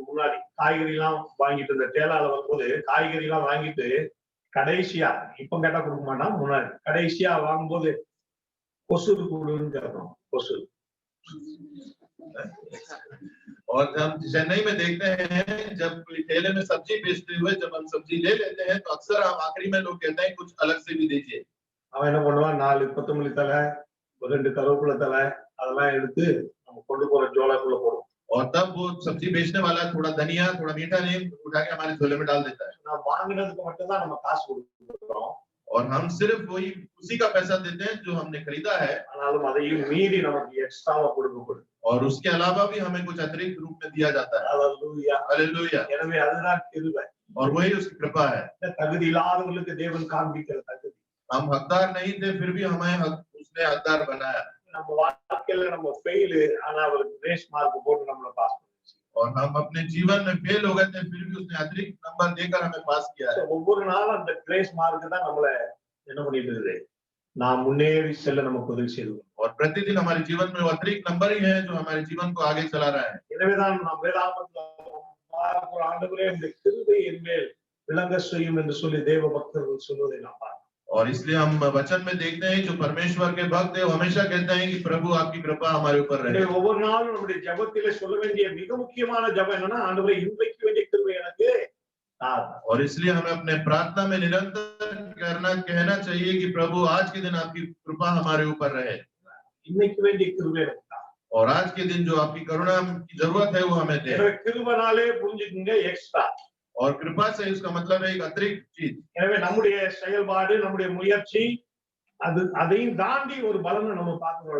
முன்னாடி காய்கறி எல்லாம் வாங்கிட்டு இந்த டேலால வரும்போது காய்கறி எல்லாம் வாங்கிட்டு கடைசியா இப்ப கேட்டா கொடுக்க மாட்டான், முன்னாடி கடைசியா வாங்கும்போது கொசு கொடுன்னு கேட்கணும். கொசு. और हम चेन्नई में देखते हैं जब कोई ठेले में सब्जी बेचते हुए जब हम सब्जी ले लेते हैं तो अक्सर हम आखिरी में लोग कहते हैं कुछ अलग से भी दीजिए। அவன் என்ன பண்ணுவான், 4 கொத்தமல்லி தலை, 2 கருவேப்பிலை தலை அதெல்லாம் எடுத்து நம்ம கொண்டு போற ஜோலாக்குள்ள போடுவோம். और तब वो सब्जी बेचने वाला थोड़ा धनिया, थोड़ा मीठा नीम उठा के हमारे झोले में डाल देता है। நான் வாங்கினதுக்கு மட்டும் தான் நம்ம காசு கொடுக்கிறோம். और हम सिर्फ वही उसी का पैसा देते हैं जो हमने खरीदा है। ஆனாலும் அதையும் மீறி நமக்கு எக்ஸ்ட்ராவா கொடுக்கப்படும். और उसके अलावा भी हमें कुछ अतिरिक्त रूप में दिया जाता है। ஹல்லேலூயா. हालेलुया। எனவே அதுதான் கிருபை. और वही उसकी कृपा है। தகுதி இல்லாதவர்களுக்கு தேவன் காண்பிக்கிற தகுதி. हम हकदार नहीं थे फिर भी हमें उसने हकदार बनाया। நம்ம வாழ்க்கையில நம்ம ஃபெயில் ஆனா அவருக்கு கிரேஸ் மார்க் போட்டு நம்மள பாஸ் பண்ணுச்சு. और हम अपने जीवन में फेल हो गए थे फिर भी उसने अतिरिक्त नंबर देकर हमें पास किया है। ஒவ்வொரு நாளும் அந்த கிரேஸ் மார்க் தான் நம்மள என்ன பண்ணிட்டு இருக்குது, நாம் முன்னேறி செல்ல நமக்கு உதவி செய்யும். और प्रतिदिन हमारे जीवन में वो अतिरिक्त नंबर ही है जो हमारे जीवन को आगे चला रहा है। எனவேதான் நாம் வேதாகமத்துல ஆண்டவரே இந்த கிருபை என் மேல் விளங்க செய்யும் என்று சொல்லி தேவ பக்தர்கள் சொல்வதை நாம் பார்க்கிறோம். और इसलिए हम वचन में देखते हैं जो परमेश्वर के भक्त है वो हमेशा कहते हैं कि प्रभु आपकी कृपा हमारे ऊपर रहे। ஒவ்வொரு நாளும் நம்முடைய ஜெபத்திலே சொல்ல வேண்டிய மிக முக்கியமான ஜெபம் என்னன்னா, ஆண்டவரே இன்றைக்கு வேண்டிய கிருபை எனக்கு தாரும். और इसलिए हमें अपने प्रार्थना में निरंतर कहना चाहिए कि प्रभु आज के दिन आपकी कृपा हमारे ऊपर रहे। இன்னைக்கு வேண்டிய கிருபை எனக்கு தாரும். और आज के दिन जो आपकी करुणा की जरूरत है वो हमें दे। எனவே கிருபைனாலே புரிஞ்சுக்குங்க எக்ஸ்ட்ரா. और कृपा से इसका मतलब है एक अतिरिक्त चीज। எனவே நம்முடைய செயல்பாடு நம்முடைய முயற்சி அது அதையும் தாண்டி ஒரு பலனை நம்ம பார்க்கணும்.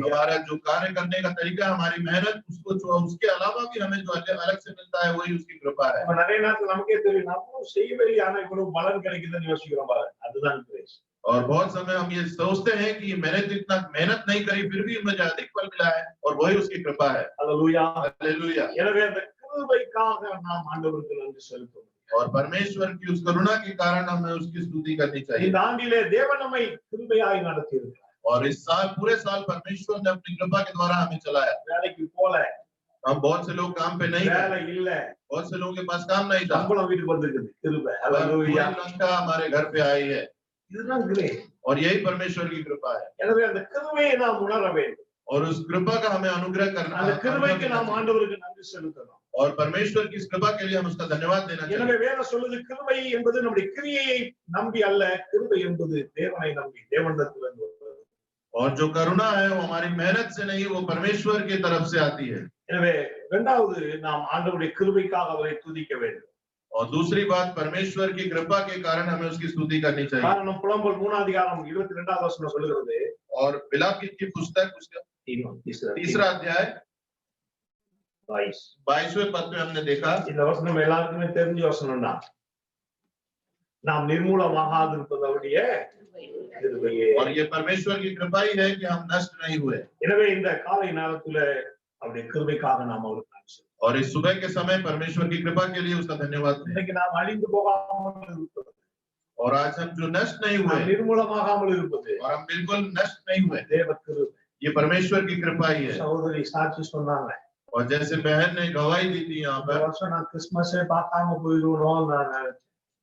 हमारा जो कार्य करने का तरीका हमारी मेहनत उसको उसके अलावा भी हमें जो अलग से मिलता है वही उसकी कृपा है। நிறைய நேரத்துல நமக்கே தெரியும் நம்ம செய்யவே ஆனா இவ்வளவு பலன் கிடைக்குதுன்னு யோசிக்கிறோம் பாரு, அதுதான் கிரேஸ். और बहुत समय हम ये सोचते हैं कि मैंने तो इतना मेहनत नहीं करी फिर भी मुझे अधिक फल मिला है और वही उसकी कृपा है। Hallelujah hallelujah. எனவே அந்த கிருபைக்காக நாம் ஆண்டவருக்கு நன்றி செலுத்தணும். और परमेश्वर की उस करुणा के कारण हमें उसकी स्तुति करनी चाहिए। இந்த ஆண்டிலே தேவன் நம்மை கிருபையாய் நடத்தி இருக்கிறார். और इस साल पूरे साल परमेश्वर ने अपनी कृपा के द्वारा हमें चलाया। வேலைக்கு போல, हम बहुत से लोग काम पे नहीं गए, வேலை இல்ல, बहुत से लोगों के पास काम नहीं था, சம்பளம் வீட்டுக்கு வந்திருக்குது, கிருபை. हालेलुया। लंका हमारे घर पे आई है இதுதான் கிரேஸ். और यही परमेश्वर की कृपा है। எனவே அந்த கிருபையை நாம் உணர வேண்டும். और उस कृपा का हमें अनुग्रह करना, அந்த கிருபைக்கு நாம் ஆண்டவருக்கு நன்றி செலுத்தணும். और परमेश्वर की इस कृपा के लिए हम उसका धन्यवाद देना चाहिए। எனவே வேதம் சொல்லுது கிருபை என்பது நம்முடைய கிரியையை நம்பி அல்ல, கிருபை என்பது தேவனை நம்பி தேவனிடத்திலிருந்து வருகிறது. और जो करुणा है वो हमारी मेहनत से नहीं, वो परमेश्वर की तरफ से आती है। எனவே இரண்டாவது நாம் ஆண்டவருடைய கிருபைக்காக அவரை துதிக்க வேண்டும். और दूसरी बात परमेश्वर की कृपा के कारण हमें उसकी स्तुति करनी चाहिए। காரணம் புலம்பல் 3 அதிகாரம் 22வது வசனம் சொல்லுகிறது, और विलाप की पुस्तक उसका तीसरा अध्याय 22वें पद में हमने देखा, இந்த வசனம் எல்லாருக்குமே தெரிஞ்ச வசனம் தான். நாம் நிர்மூலமாகாது இருப்பதோடைய கிருபையே. और ये परमेश्वर की कृपा ही है कि हम नष्ट नहीं हुए। எனவே இந்த காலை நேரத்துல அவருடைய கிருபைக்காக நாம் அவருக்கு நன்றி செலுத்தணும். और इस सुबह के समय परमेश्वर की कृपा के लिए उसका धन्यवाद दें। இன்னைக்கு நாம் அழிந்து போகாமல் இருப்பது, और आज हम जो नष्ट नहीं हुए நிர்மூலமாகாமல் இருப்பது और हम बिल्कुल नष्ट नहीं हुए, தேவ கிருபை. ये परमेश्वर की कृपा ही है। சகோதரி சாட்சி சொன்னாங்க, और जैसे बहन ने गवाही दी थी यहाँ இந்த पर வருஷம் நான் கிறிஸ்துமஸே பார்க்காம போயிடுவோம் நான் நினைச்சேன்.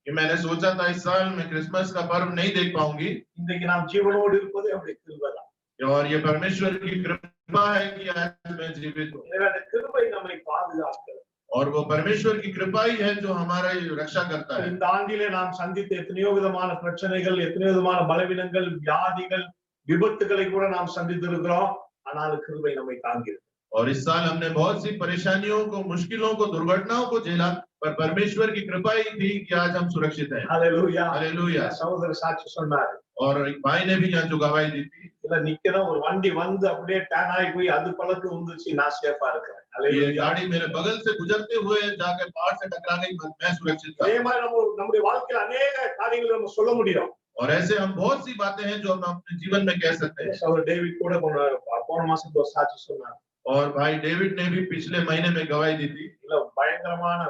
कि मैंने सोचा था इस साल मैं क्रिसमस का पर्व नहीं देख पाऊंगी, இன்றைக்கு நாம் ஜீவனோடு இருப்பதே அவருடைய கிருபை தான். और ये परमेश्वर की कृपा है कि आज मैं जीवित हूँ। எனவே அந்த கிருபை நம்மை பாதுகாக்கிறது. और वो परमेश्वर की कृपा ही है जो हमारा रक्षा करता है। இந்த ஆண்டிலே நாம் சந்தித்த எத்தனையோ விதமான பிரச்சனைகள், எத்தனையோ விதமான பலவீனங்கள், வியாதிகள், விபத்துகளை கூட நாம் சந்தித்திருக்கிறோம். ஆனால் கிருபை நம்மை தாங்கிறது. और इस साल हमने बहुत सी परेशानियों को, मुश्किलों को, दुर्घटनाओं को झेला, पर परमेश्वर की कृपा ही थी कि आज हम सुरक्षित हैं। ஹல்லேலூயா. हालेलुया। சகோதர சாட்சி சொன்னார், और एक भाई ने भी यहाँ जो गवाही दी थी, இல்ல நிக்கிறோம், ஒரு வண்டி வந்து அப்படியே டேன் ஆகி போய் அது பழக்கு வந்துச்சு, நான் சேஃபா இருக்கிறேன். ये ஹல்லேலூயா. गाड़ी मेरे बगल से गुजरते हुए जाकर पहाड़ से टकरा गई, मैं सुरक्षित था। அதே மாதிரி நம்முடைய வாழ்க்கையில अनेक காரியங்களை நம்ம சொல்ல முடியும். और ऐसे हम बहुत सी बातें हैं जो हम अपने जीवन में कह सकते हैं। சகோதர டேவிட் கூட போன மாசத்துல ஒரு சாட்சி சொன்னார். और भाई डेविड ने भी पिछले महीने में गवाही दी थी, இல்ல பயங்கரமான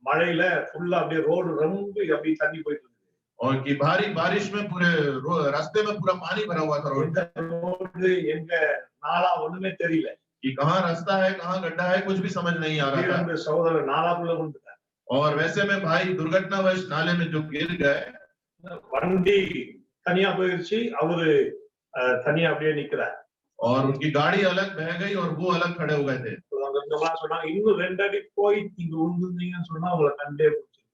மழையில ஃபுல்லா அப்படியே ரோடு ரொம்ப அப்படியே தண்ணி போயிட்டு இருக்கு. और कि भारी बारिश में पूरे रास्ते में पूरा पानी भरा हुआ था, रोड ரோடு எங்க நாளா ஒண்ணுமே தெரியல. कि कहाँ रास्ता है कहाँ गड्ढा है कुछ भी समझ नहीं आ रहा था। திடீர்னு சகோதரர் நாலாக்குள்ள வந்துட்டார். और वैसे में भाई दुर्घटनावश नाले में जो गिर गए, வண்டி தனியா போயிருச்சு, அவரு தனியா அப்படியே நிக்கிறார். और उनकी गाड़ी अलग बह गई और वो अलग खड़े हो गए थे। சொன்னாங்க, இன்னும் 2 அடி போய் நீங்க விழுந்தீங்கன்னு சொன்னா உங்களை கண்டே பிடிச்சிருக்கு.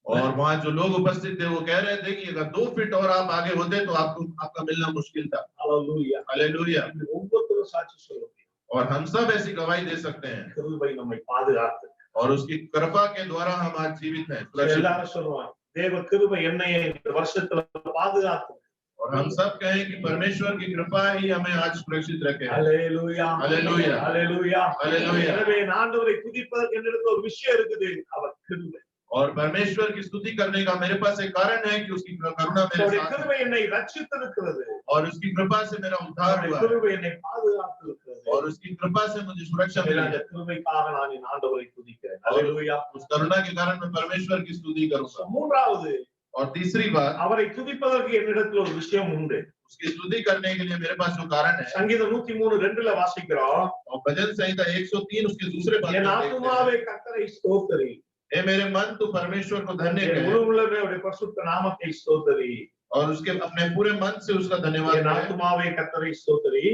और वहाँ जो लोग उपस्थित थे वो कह रहे थे कि अगर 2 फीट और आप आगे होते तो आपका मिलना मुश्किल था। ஹல்லேலூயா. हालेलुया। ஒவ்வொருத்தரும் சாட்சி சொல்ல முடியும். और हम सब ऐसी गवाही दे सकते हैं, கிருபை நம்மை பாதுகாத்து. और उसकी कृपा के द्वारा हम आज जीवित हैं, सुरक्षित हैं। எல்லாரும் சொல்லுவாங்க, தேவ கிருபை என்னை இந்த வருஷத்துல பாதுகாத்து. और हम सब कहें कि परमेश्वर की कृपा ही हमें आज सुरक्षित रखे। ஹல்லேலூயா. ஹல்லேலூயா. ஹல்லேலூயா. ஹல்லேலூயா. எனவே ஆண்டவரை துதிப்பதற்கு என்னிடத்துல ஒரு விஷயம் இருக்குது, அவர் கிருபை. और परमेश्वर की स्तुति करने का मेरे पास एक कारण है कि उसकी करुणा मेरे அவருடைய साथ है, கிருபை என்னை ரட்சித்திருக்கிறது. और उसकी कृपा से मेरा उद्धार அவருடைய हुआ है, கிருபை என்னை பாதுகாத்திருக்கிறது. और उसकी कृपा से मुझे सुरक्षा मिली அந்த है। கிருபைக்காக நான் என் ஆண்டவரை துதிக்கிறேன். ஹல்லேலூயா. उस करुणा के कारण मैं परमेश्वर की स्तुति करूंगा। மூன்றாவது, और तीसरी बात, அவரை துதிப்பதற்கு என்னிடத்துல ஒரு விஷயம் உண்டு. उसकी स्तुति करने के लिए मेरे पास जो कारण है, சங்கீதம் 103:2 வாசிக்கிறோம், और भजन संहिता 103 उसके दूसरे पद में என் देखते हैं, ஆத்துமாவே கர்த்தரை ஸ்தோத்திரி, हे मेरे मन तू परमेश्वर को धन्य என் कहे, முழு உள்ளமே அவருடைய பரிசுத்த நாமத்தை ஸ்தோத்திரி. और उसके अपने पूरे मन से उसका धन्यवाद என் कहे। ஆத்துமாவே கர்த்தரை ஸ்தோத்திரி,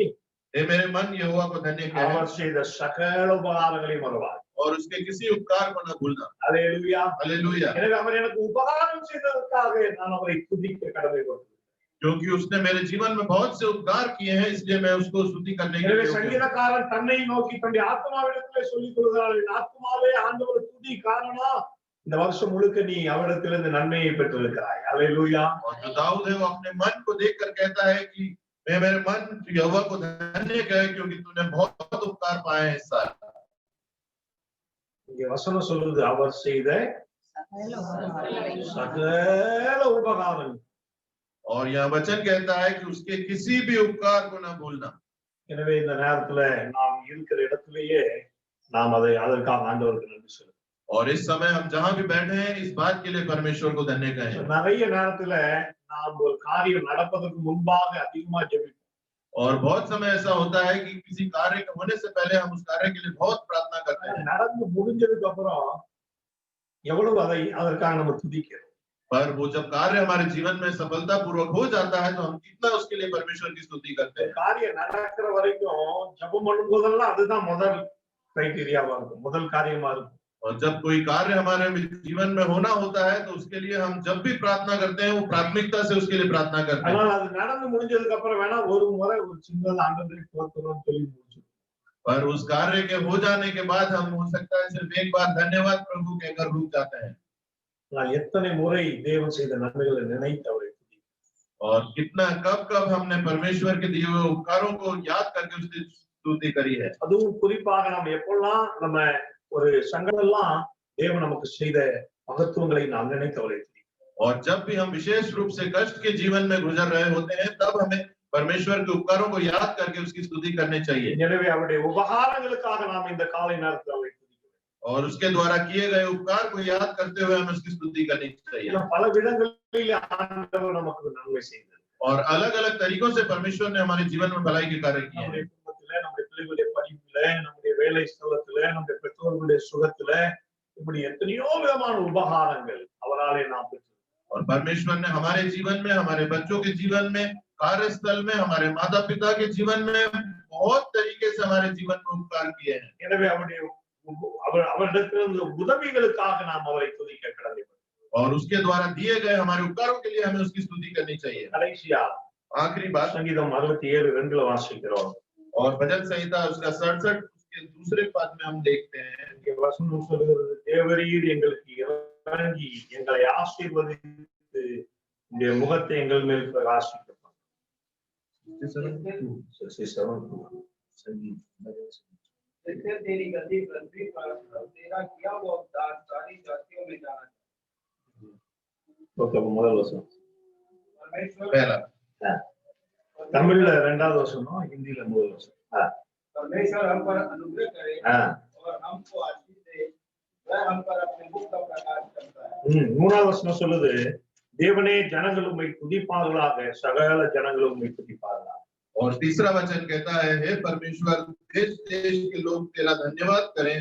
हे मेरे मन यहोवा को धन्य कहे, அவர் செய்த சகல உபகாரங்களையும் மறவார். और उसके किसी उपकार को न भूलना। ஹல்லேலூயா. हालेलुया। எனவே அவர் எனக்கு உபகாரம் செய்ததற்காக நான் அவரை துதிக்க கடமைப்பட்டிருக்கிறேன். क्योंकि उसने मेरे जीवन में बहुत से उपकार किए हैं, इसलिए मैं उसको स्तुति करने के எனவே लिए योग्य हूं। சங்கீதக்காரன் தன்னை நோக்கி தன்னுடைய ஆத்மாவிடத்திலே சொல்லிக் கொள்கிறார், என் ஆத்மாவே ஆண்டவர் துதி, காரணம் இந்த வருஷம் முழுக்க நீ அவரிடத்திலிருந்து நன்மையை பெற்றிருக்கிறாய். அல்லேலூயா. और जो दाऊद है वो अपने मन को देखकर कहता है कि मैं मेरे मन यहोवा को धन्य कहे, क्योंकि तूने बहुत उपकार पाए हैं इस साल। இங்கே வசனம் சொல்லுது, அவர் செய்த சகல உபகாரம். और यहाँ वचन कहता है कि उसके किसी भी उपकार को ना भूलना। எனவே இந்த நேரத்துல நாம் இருக்கிற இடத்திலேயே நாம் அதை அதற்காக ஆண்டவருக்கு நன்றி சொல்லுவோம். और इस समय हम जहां भी बैठे हैं, इस बात के लिए परमेश्वर को धन्य कहें। நிறைய நேரத்துல நாம் ஒரு காரியம் நடப்பதற்கு முன்பாக அதிகமா ஜெபிப்போம். और बहुत समय ऐसा होता है कि किसी कार्य के होने से पहले हम उस कार्य के लिए बहुत प्रार्थना करते हैं, நடந்து முடிஞ்சதுக்கு அப்புறம் எவ்வளவு அதற்காக நம்ம துதிக்கிறோம். पर वो जब कार्य हमारे जीवन में सफलता पूर्वक हो जाता है तो हम कितना उसके लिए परमेश्वर की स्तुति करते हैं। காரியம் நடக்கிற வரைக்கும் ஜெபம் பண்ணும் போதெல்லாம் அதுதான் முதல் கிரைட்டீரியாவா இருக்கும், முதல் காரியமா இருக்கும். और जब कोई कार्य हमारे जीवन में होना होता है तो उसके लिए हम जब भी प्रार्थना करते हैं, वो प्राथमिकता से उसके लिए प्रार्थना करते हैं। ஆனால் அது நடந்து முடிஞ்சதுக்கு அப்புறம் வேணா ஒரு முறை ஒரு சின்ன ஆண்டவரை போற்றணும்னு சொல்லி முடிச்சு, पर उस कार्य के हो जाने के बाद हम हो सकता है सिर्फ एक बार धन्यवाद प्रभु कहकर रुक जाते हैं। நான் எத்தனை முறை தேவன் செய்த நன்மைகளை நினைத்து அவரை துதிக்கிறேன். और कितना कब कब हमने परमेश्वर के दिए हुए उपकारों को याद करके उसकी स्तुति करी है। அதுவும் குறிப்பாக நம்ம எப்பெல்லாம் நம்ம ஒரு சங்கடம்லாம் தேவன் நமக்கு செய்த மகத்துவங்களை நாம் நினைத்து அவரை துதிக்கிறோம். और जब भी हम विशेष रूप से कष्ट के जीवन में गुजर रहे होते हैं, तब हमें परमेश्वर के उपकारों को याद करके उसकी स्तुति करनी चाहिए। எனவே அவருடைய உபகாரங்களுக்காக நாம் இந்த காலை நேரத்தில் அவரை துதிக்கிறோம். और उसके द्वारा किए गए उपकार को याद करते हुए हमें उसकी स्तुति करनी चाहिए। பல விதங்களில் ஆண்டவர் நமக்கு நன்மை செய்தார். और अलग अलग तरीकों से परमेश्वर ने हमारे जीवन में भलाई के कार्य किए நம்முடைய हैं। குடும்பத்திலே, நம்முடைய பிள்ளைகளுடைய படிப்புல, நம்முடைய வேலை ஸ்தலத்திலே, நம்முடைய பெற்றோர்களுடைய சுகத்திலே, இப்படி எத்தனையோ விதமான உபகாரங்கள் அவராலே நாம் பெற்றோம். और परमेश्वर ने हमारे जीवन में, हमारे बच्चों के जीवन में, कार्यस्थल में, हमारे माता पिता के जीवन में बहुत तरीके से हमारे जीवन में उपकार किए हैं। எனவே அவரிடத்திலிருந்து உதவிகளுக்காக நாம் அவரை துதிக்க கடமைப்பட்டோம். और उसके द्वारा दिए गए हमारे उपकारों के लिए हमें उसकी स्तुति करनी चाहिए। கடைசியா आखिरी बात, சங்கீதம் 67:2 வாசிக்கிறோம். और भजन संहिता उसका 67 उसके दूसरे पद में हम देखते हैं, இங்கே வசனம் சொல்கிறது, தேவரீர் எங்களுக்கு இறங்கி எங்களை ஆசீர்வதித்து உம்முடைய முகத்தை எங்கள் மேல் பிரகாசிக்க इससे तेरी गति पृथ्वी पर और तेरा किया हुआ उद्धार सारी जातियों में जाना முதல் வசனம் परमेश्वर पहला தமிழ்ல இரண்டாவது வசனம், ஹிந்தில முதல் வசனம். परमेश्वर हम पर अनुग्रह करे और हमको आशीष दे, वह हम पर अपने मुख का प्रकाश करता है। மூணாவது வசனம் சொல்லுது, தேவனே ஜனங்கள் உம்மை துதிப்பார்களாக, சகல ஜனங்களும் உம்மை துதிப்பார்களாக. और तीसरा वचन कहता है, हे परमेश्वर, देश देश के लोग तेरा धन्यवाद करें,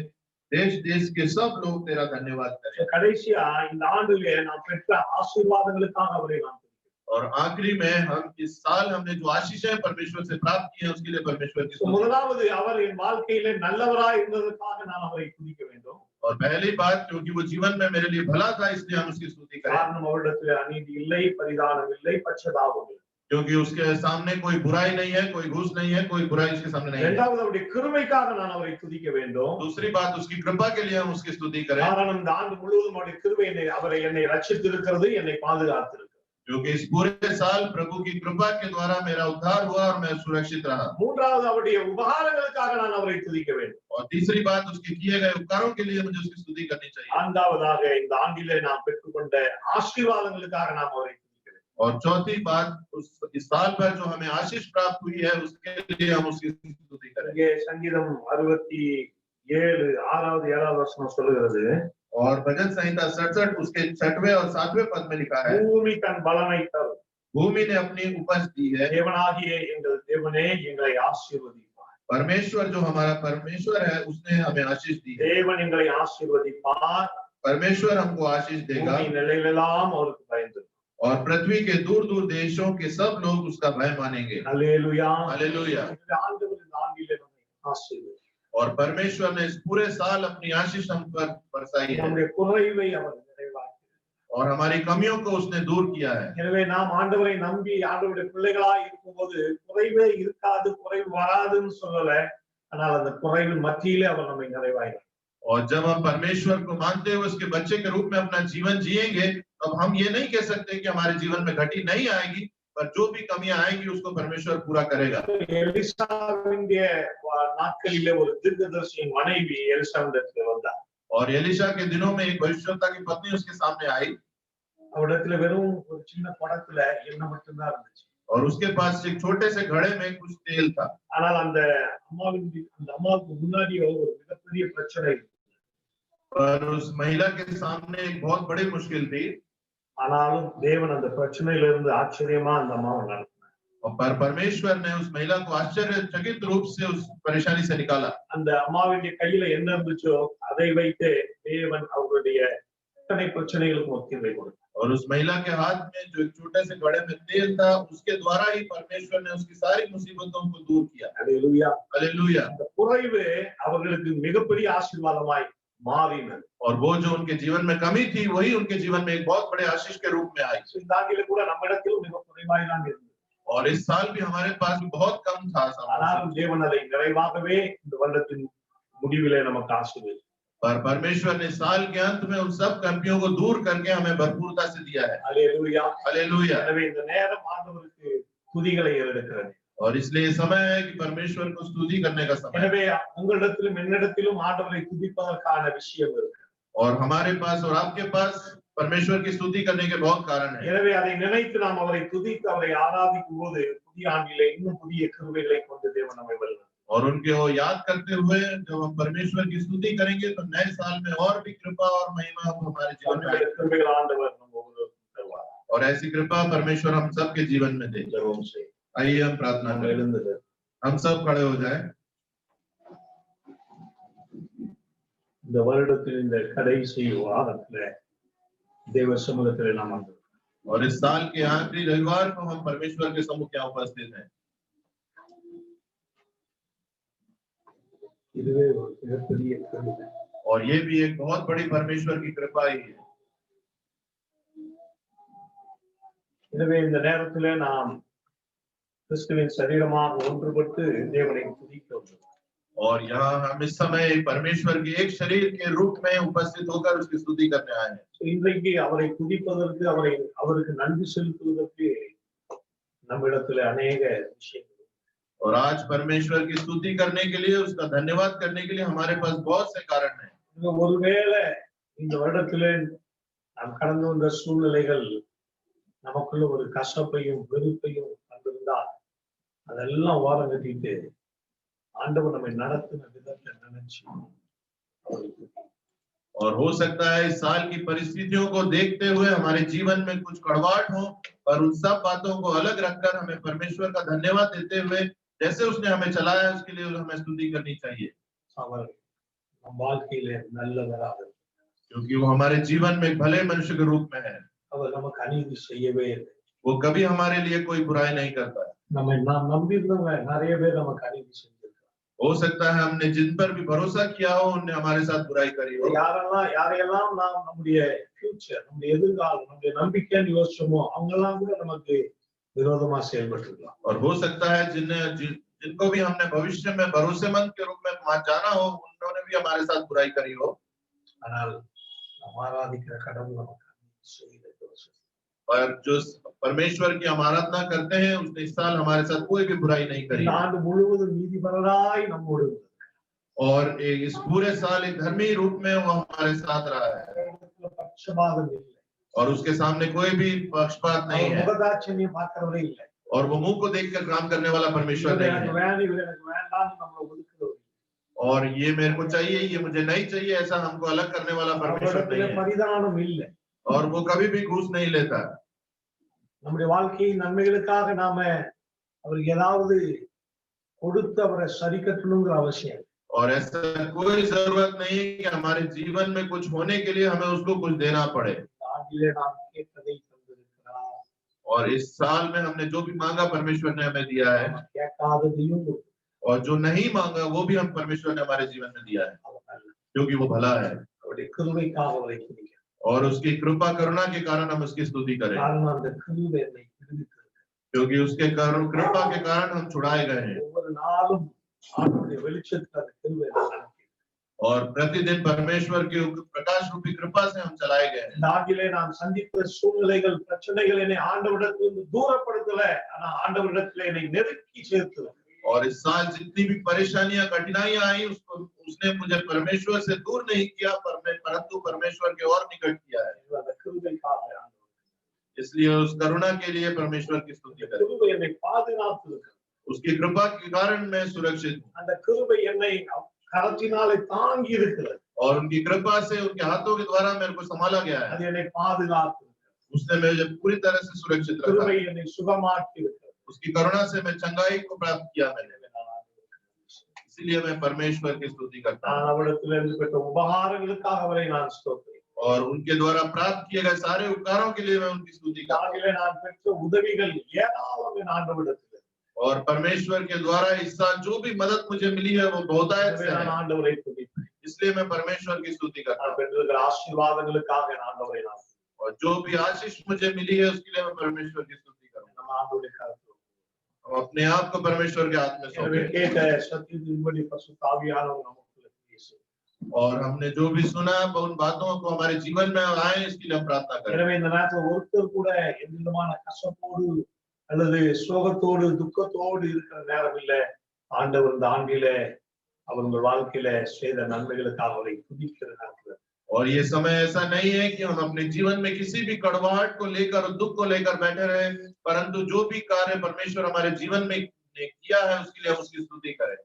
देश देश के सब लोग तेरा धन्यवाद करें। கடைசியா இந்த ஆண்டிலே நாம் பெற்ற ஆசீர்வாதங்களுக்காக அவரை நாம் துதிக்கிறோம். और आखिरी में हम इस साल हमने जो आशीषें परमेश्वर से प्राप्त की हैं, उसके लिए परमेश्वर की स्तुति। முதலாவது அவர் என் வாழ்க்கையிலே நல்லவராய் இருந்ததற்காக நான் அவரை துதிக்க வேண்டும். और पहली बात, क्योंकि वो जीवन में मेरे लिए भला था, इसलिए हम उसकी स्तुति करें। காரணம் அவரிடத்தில் அநீதி இல்லை, பரிதானம் இல்லை, பட்சபாவம் இல்லை. क्योंकि उसके सामने कोई बुराई नहीं है, कोई घूस नहीं है, कोई बुराई उसके सामने नहीं है। இரண்டாவது அவருடைய கிருபைக்காக நான் அவரை துதிக்க வேண்டும். दूसरी बात, उसकी कृपा के लिए हम उसकी स्तुति करें, காரணம் இந்த ஆண்டு முழுவதும் அவருடைய கிருபை என்னை ரட்சித்திருக்கிறது, என்னை பாதுகாத்திருக்கிறது. क्योंकि इस पूरे साल प्रभु की कृपा के द्वारा मेरा उद्धार हुआ और मैं सुरक्षित रहा। மூன்றாவது அவருடைய உபகாரங்களுக்காக நான் அவரை துதிக்க வேண்டும். और तीसरी बात, उसके किए गए उपकारों के लिए मुझे उसकी स्तुति करनी चाहिए। நான்காவதாக இந்த ஆண்டிலே நாம் பெற்றுக்கொண்ட ஆசீர்வாதங்களுக்காக நாம் அவரை துதிக்க வேண்டும். और चौथी बात, इस साल भर जो हमें आशीष प्राप्त हुई है, उसके लिए हम उसकी स्तुति करें। இங்கே சங்கீதம் 67 6வது 7வது வசனம் சொல்லுகிறது, और भजन संहिता 67 उसके 6वें और 7वें पद में लिखा है, பூமி தன் பலனை தரும், भूमि ने अपनी उपज दी है, தேவனாகிய எங்கள் தேவனே எங்களை ஆசீர்வதிப்பார். परमेश्वर जो हमारा परमेश्वर है, उसने हमें आशीष दी है। தேவன் எங்களை ஆசீர்வதிப்பார், परमेश्वर हमको आशीष देगा, பூமி நிலையிலெல்லாம் அவருக்கு பயந்து. और पृथ्वी के दूर दूर देशों के सब लोग उसका भय मानेंगे। அல்லேலூயா. हालेलुया। இந்த ஆண்டவர் இந்த ஆண்டிலே நம்மை ஆசீர்வதிப்பார். और परमेश्वर ने इस पूरे साल अपनी आशीष हम पर बरसाई है, நம்முடைய குறைவை அவர் நிறைவாக்கி, और हमारी कमियों को उसने दूर किया है। எனவே நாம் ஆண்டவரை நம்பி ஆண்டவருடைய பிள்ளைகளா இருக்கும்போது குறைவே இருக்காது, குறைவு வராதுன்னு சொல்லல. ஆனால் அந்த குறைவின் மத்தியிலே அவர் நம்மை நிறைவாயினார். और जब हम परमेश्वर को मानते हुए उसके बच्चे के रूप में अपना जीवन जिएंगे, तब हम ये नहीं कह सकते कि हमारे जीवन में घटी नहीं आएगी, पर जो भी कमियां आएंगी उसको परमेश्वर पूरा करेगा। எலிசாவினுடைய நாட்களிலே ஒரு தீர்க்கதரிசியின் மனைவி எலிசாவிடத்தில் வந்தார். और एलिशा के दिनों में एक भविष्यवक्ता की पत्नी उसके सामने आई அவரிடத்துல வெறும் ஒரு சின்ன குடத்துல எண்ணெய் மட்டும்தான் இருந்துச்சு. और उसके पास एक छोटे से घड़े में कुछ तेल था। ஆனால் அந்த அம்மாவுக்கு முன்னாடியே ஒரு மிகப்பெரிய பிரச்சனை. पर उस महिला के सामने एक बहुत बड़ी मुश्किल थी। ஆனாலும் தேவன் அந்த பிரச்சனையிலிருந்து ஆச்சரியமா அந்த அம்மாவை நடத்தினார். और परमेश्वर ने उस महिला को आश्चर्यचकित रूप से उस परेशानी से निकाला। அந்த அம்மாவுடைய கையில என்ன இருந்துச்சோ அதை வைத்து தேவன் அவருடைய இத்தனை பிரச்சனைகளுக்கு தீர்வை கொடுத்தார். और उस महिला के हाथ में जो एक छोटे से घड़े में तेल था, उसके द्वारा ही परमेश्वर ने उसकी सारी मुसीबतों को दूर किया। Hallelujah, hallelujah. அந்த குறைவு அவர்களுக்கு மிகப்பெரிய ஆசீர்வாதமாய் மாறினது. और वो जो उनके जीवन में कमी थी, वही उनके जीवन में एक बहुत बड़े आशीष के रूप में आई। இந்த ஆண்டிலே கூட நம்மிடத்தில் மிக குறைவாய் தான் இருந்தது. और इस साल भी हमारे पास बहुत कम था। ஆனாலும் தேவன் அதை நிறைவாகவே இந்த வருடத்தின் முடிவிலே நமக்கு ஆசீர்வதித்தார். पर परमेश्वर ने साल के अंत में उन सब कमियों को दूर करके हमें भरपूरता से दिया है। Hallelujah, hallelujah. எனவே இந்த நேரம் ஆண்டவருக்கு துதிகளை ஏறெடுக்கிறது. और इसलिए समय है कि परमेश्वर को स्तुति करने का समय। எனவே உங்களிடத்திலும் என்னிடத்திலும் ஆண்டவரை துதிப்பதற்கான விஷயம் இருக்கு. और हमारे पास और आपके पास परमेश्वर की स्तुति करने के बहुत कारण है। எனவே அதை நினைத்து நாம் அவரை துதித்து அவரை ஆராதிக்கும் போது புதிய ஆண்டிலே இன்னும் புதிய கிருபைகளை கொண்டு தேவன் நம்மை வருகிறார். और उनके वो याद करते हुए जब हम परमेश्वर की स्तुति करेंगे, तो नए साल में और भी कृपा और महिमा हमारे जीवन में आएगी। கிருபைகள் ஆண்டவர் நமக்கு தருவார். और ऐसी कृपा परमेश्वर हम सबके जीवन में दे। ஜெபம் செய். आइए हम प्रार्थना करें। எழுந்தது. हम सब खड़े हो जाएं। இந்த வருடத்தின் இந்த கடைசி வாரத்திலே தேவ சமூகத்திலே நாம் வந்தோம். और इस साल के आखिरी रविवार को हम परमेश्वर के सम्मुख यहाँ उपस्थित हैं। இதுவே ஒரு மிகப்பெரிய கிருபை. और ये भी एक बहुत बड़ी परमेश्वर की कृपा ही है। எனவே இந்த நேரத்திலே நாம் கிறிஸ்துவின் சரீரமாக ஒன்றுபட்டு தேவனை துதிக்கிறோம். और यहाँ हम इस समय परमेश्वर के एक शरीर के रूप में उपस्थित होकर उसकी स्तुति करने आए हैं। இன்றைக்கு அவரை துதிப்பதற்கு அவருக்கு நன்றி செலுத்துவதற்கு நம்மிடத்தில் अनेक விஷயங்கள். और आज परमेश्वर की स्तुति करने के लिए, उसका धन्यवाद करने के लिए हमारे पास बहुत से कारण हैं। ஒருவேளை இந்த வருடத்திலே நாம் கடந்து வந்த சூழ்நிலைகள் நமக்குள்ள ஒரு கசப்பையும் வெறுப்பையும் தந்திருந்தால் அதெல்லாம் ஓரம் கட்டிட்டு ஆண்டவர் நம்மை நடத்தின விதத்தை நினைச்சு और हो सकता है इस साल की परिस्थितियों को देखते हुए हमारे जीवन में कुछ कड़वाहट हो, पर उन सब बातों को अलग रखकर हमें परमेश्वर का धन्यवाद देते हुए, जैसे उसने हमें चलाया है, उसके लिए हमें स्तुति करनी चाहिए। அவர் நம் வாழ்க்கையிலே நல்லவராக, क्योंकि वो हमारे जीवन में एक भले मनुष्य के रूप में है। அவர் நமக்கு அநீதி செய்யவே இல்லை. वो कभी हमारे लिए कोई बुराई नहीं करता है। நாம் நம்பியிருந்தவங்க நிறைய பேர் நமக்கு அநீதி செஞ்சிருக்காங்க. हो सकता है हमने जिन पर भी भरोसा किया हो, उन्होंने हमारे साथ बुराई करी हो। யாரையெல்லாம் நாம் நம்முடைய ஃபியூச்சர், நம்முடைய எதிர்காலம், நம்முடைய நம்பிக்கைன்னு யோசிச்சோமோ அவங்கெல்லாம் கூட நமக்கு विरोधमा செயல்பட்டிருக்கலாம். और हो सकता है जिनको भी हमने भविष्य में भरोसेमंद के रूप में जाना हो, उन्होंने भी हमारे साथ बुराई करी हो। ஆனால் நாம் ஆராதிக்கிற கடவுள் நமக்கு செய்த தோஷம். और जो परमेश्वर की हम आराधना करते हैं, उसने इस साल हमारे साथ कोई भी बुराई नहीं करी। ஆண்டு முழுவதும் நீதிபரராய் நம்மோடு और इस पूरे साल एक धर्मी रूप में वो हमारे साथ रहा है। பட்சபாதம் இல்லை. और उसके सामने कोई भी पक्षपात नहीं है। முகதாட்சண்யம் பார்க்கிறவரே இல்லை. और वो मुंह को देखकर काम करने वाला परमेश्वर नहीं है। எனக்கு வேண்டாம்னு நம்மளை ஒதுக்குறவர். और ये मेरे को चाहिए, ये मुझे नहीं चाहिए, ऐसा हमको अलग करने वाला परमेश्वर नहीं है। பரிதானம் இல்லை. और वो कभी भी घूस नहीं लेता। நம்முடைய வாழ்க்கையின் நன்மைகளுக்காக நாம அவருக்கு ஏதாவது கொடுத்து அவரை சரி கட்டணுங்கிற அவசியம். और ऐसा कोई जरूरत नहीं है कि हमारे जीवन में कुछ होने के लिए हमें उसको कुछ देना पड़े। और इस साल में हमने जो भी मांगा परमेश्वर ने हमें दिया है, और जो नहीं मांगा वो भी हम परमेश्वर ने हमारे जीवन में दिया है, क्योंकि वो भला है। और उसकी कृपा करुणा के कारण हम उसकी स्तुति करें, காரணம் அந்த கிருபை என்னை விடுவிக்கிறது. क्योंकि उसके कृपा के कारण हम छुड़ाए गए हैं ஒவ்வொரு நாளும் ஆண்டவருடைய வெளிச்சத்துல அந்த கிருபை நான் நடக்கிறேன். और प्रतिदिन परमेश्वर की प्रकाश रूपी कृपा से हम चलाए गए हैं। இந்த ஆண்டிலே நான் சந்தித்த சூழ்நிலைகள் பிரச்சனைகள் என்னை ஆண்டவரிடத்திலிருந்து தூரப்படுத்தல, ஆனா ஆண்டவரிடத்துல என்னை நெருக்கி சேர்த்து. और इस साल जितनी भी परेशानियां कठिनाइयां आई उसने मुझे परमेश्वर से दूर नहीं किया परंतु परमेश्वर के और निकट किया है। அந்த கிருபைக்காக इसलिए उस करुणा के लिए परमेश्वर की स्तुति करें। கிருபை என்னை பாதுகாத்திருக்கு. उसकी कृपा के कारण मैं सुरक्षित हूँ அந்த கிருபை என்னை கரத்தினாலே தாங்கி இருக்கிறது. और उनकी कृपा से उनके हाथों के द्वारा मेरे को संभाला गया है। அது என்னை பாதுகாத்திருக்கு. उसने मुझे पूरी तरह से सुरक्षित रखा। கிருபை என்னை சுகமாக்கி இருக்கிறது. उसकी करुणा से मैं चंगाई को प्राप्त किया मैंने, इसीलिए मैं परमेश्वर की स्तुति करता हूँ। அவரிடத்திலிருந்து பெற்ற உபகாரங்களுக்காக அவரை நான் ஸ்தோத்திரிக்கிறேன். और उनके द्वारा प्राप्त किए गए सारे उपकारों के लिए मैं उनकी स्तुति करता हूँ। ஆகிலே நான் பெற்ற உதவிகள் ஏராளம் என் ஆண்டவரிடத்தில். और परमेश्वर के द्वारा इस साल जो भी मदद मुझे मिली है वो बहुतायत से நான் है, ஆண்டவரை துதிக்கிறேன். इसलिए मैं परमेश्वर की स्तुति करता நான் हूँ। பெற்றிருக்கிற ஆசீர்வாதங்களுக்காக என் ஆண்டவரை நான் और जो भी आशीष मुझे मिली है उसके लिए मैं परमेश्वर की स्तुति करूँ। நம்ம ஆண்டவரை கருத்து हम अपने आप को परमेश्वर के हाथ में எனவே सौंपें। கேட்ட சத்தியத்தின்படி பரிசுத்த ஆவியானவர் நமக்குள்ள பேசும். और हमने जो भी सुना उन बातों को हमारे जीवन में आए इसके लिए हम प्रार्थना करें। எனவே இந்த நேரத்துல ஒருத்தர் கூட எந்த விதமான கசப்போடு அல்லது சோகத்தோடு துக்கத்தோடு இருக்கிற நேரம் இல்ல. ஆண்டவர் இந்த ஆண்டிலே அவர் உங்கள் வாழ்க்கையில செய்த நன்மைகளுக்காக அவரை துதிக்கிற நேரத்துல. और ये समय ऐसा नहीं है कि हम अपने जीवन में किसी भी कड़वाहट को लेकर और दुख को लेकर बैठे रहे, परंतु जो भी कार्य परमेश्वर हमारे जीवन में ने किया है उसके लिए हम उसकी स्तुति करें।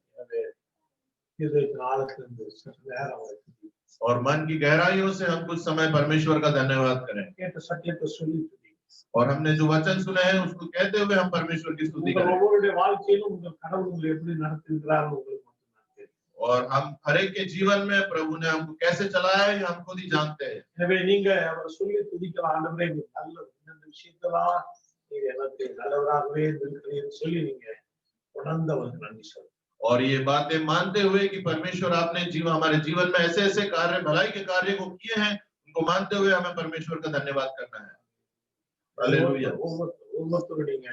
இதயத்தின் ஆழத்திலிருந்து சற்று நேரம் அவரை துதி. और मन की गहराइयों से हम कुछ समय परमेश्वर का धन्यवाद करें। கேட்ட சத்தியத்தை சொல்லி துதி. और हमने जो वचन सुने हैं उसको कहते हुए हम परमेश्वर की स्तुति உங்கள் करें। ஒவ்வொருடைய வாழ்க்கையிலும் உங்கள் கடவுள் உங்களை எப்படி நடத்திருக்கிறார் உங்களுக்கு மட்டும்தான் தெரியும். और हम हर एक के जीवन में प्रभु ने हमको कैसे चलाया है हम खुद ही जानते हैं। எனவே நீங்க அவரை சொல்லி துதிக்கலாம். ஆண்டவரே நீ நல்ல இந்த விஷயத்தெல்லாம் நீங்க எனக்கு நல்லவராகவே இருக்கிறீங்கன்னு சொல்லி நீங்க உணர்ந்தவருக்கு நன்றி சொல்லுங்க. और ये बातें मानते हुए कि परमेश्वर आपने हमारे जीवन में ऐसे ऐसे कार्य भलाई के कार्य को किए हैं, उनको मानते हुए हमें परमेश्वर का धन्यवाद करना है। हालेलुया। ஒவ்வொருத்தரும் நீங்க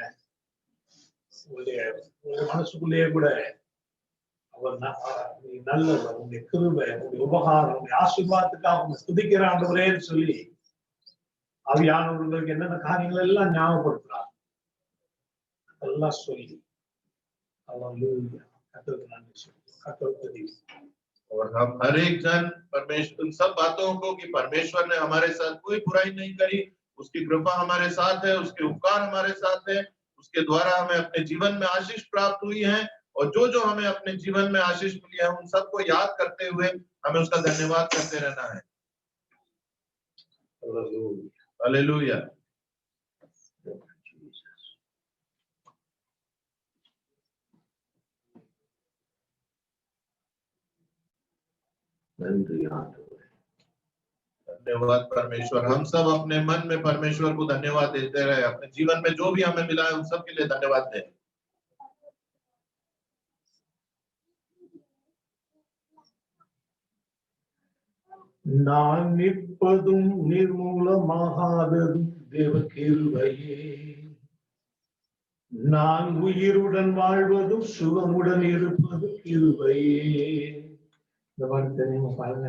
உங்க மனசுக்குள்ளேயே கூட அவர் நீ நல்லவர், உங்களுடைய கிருபை, உங்களுடைய உபகாரம், உங்களுடைய ஆசீர்வாதத்துக்காக உங்க துதிக்கிற ஆண்டவரேன்னு சொல்லி ஆவியானவர்களுக்கு என்னென்ன காரியங்கள் எல்லாம் ஞாபகப்படுத்துறார் அதெல்லாம் சொல்லி கர்த்தருக்கு நன்றி சொல்லி கர்த்தருக்கு துதி. और हम हर एक जन परमेश्वर उन सब बातों को कि परमेश्वर ने हमारे साथ कोई बुराई नहीं करी, उसकी कृपा हमारे साथ है, उसके उपकार हमारे साथ है, उसके द्वारा हमें अपने जीवन में आशीष प्राप्त हुई है और जो जो हमें अपने जीवन में आशीष मिली है उन सबको याद करते हुए हमें उसका धन्यवाद करते रहना है। हालेलुया। धन्यवाद परमेश्वर। हम सब अपने मन में परमेश्वर को धन्यवाद देते रहे, अपने जीवन में जो भी हमें मिला है उन सब के लिए धन्यवाद दें। நான் நிற்பதும் நிர்மூலமாகாததும் தேவ கிருபையே, நான் உயிருடன் வாழ்வதும் சுகமுடன் இருப்பதும் கிருபையே. இந்த பாட்டு தெரியுமா? பாருங்க.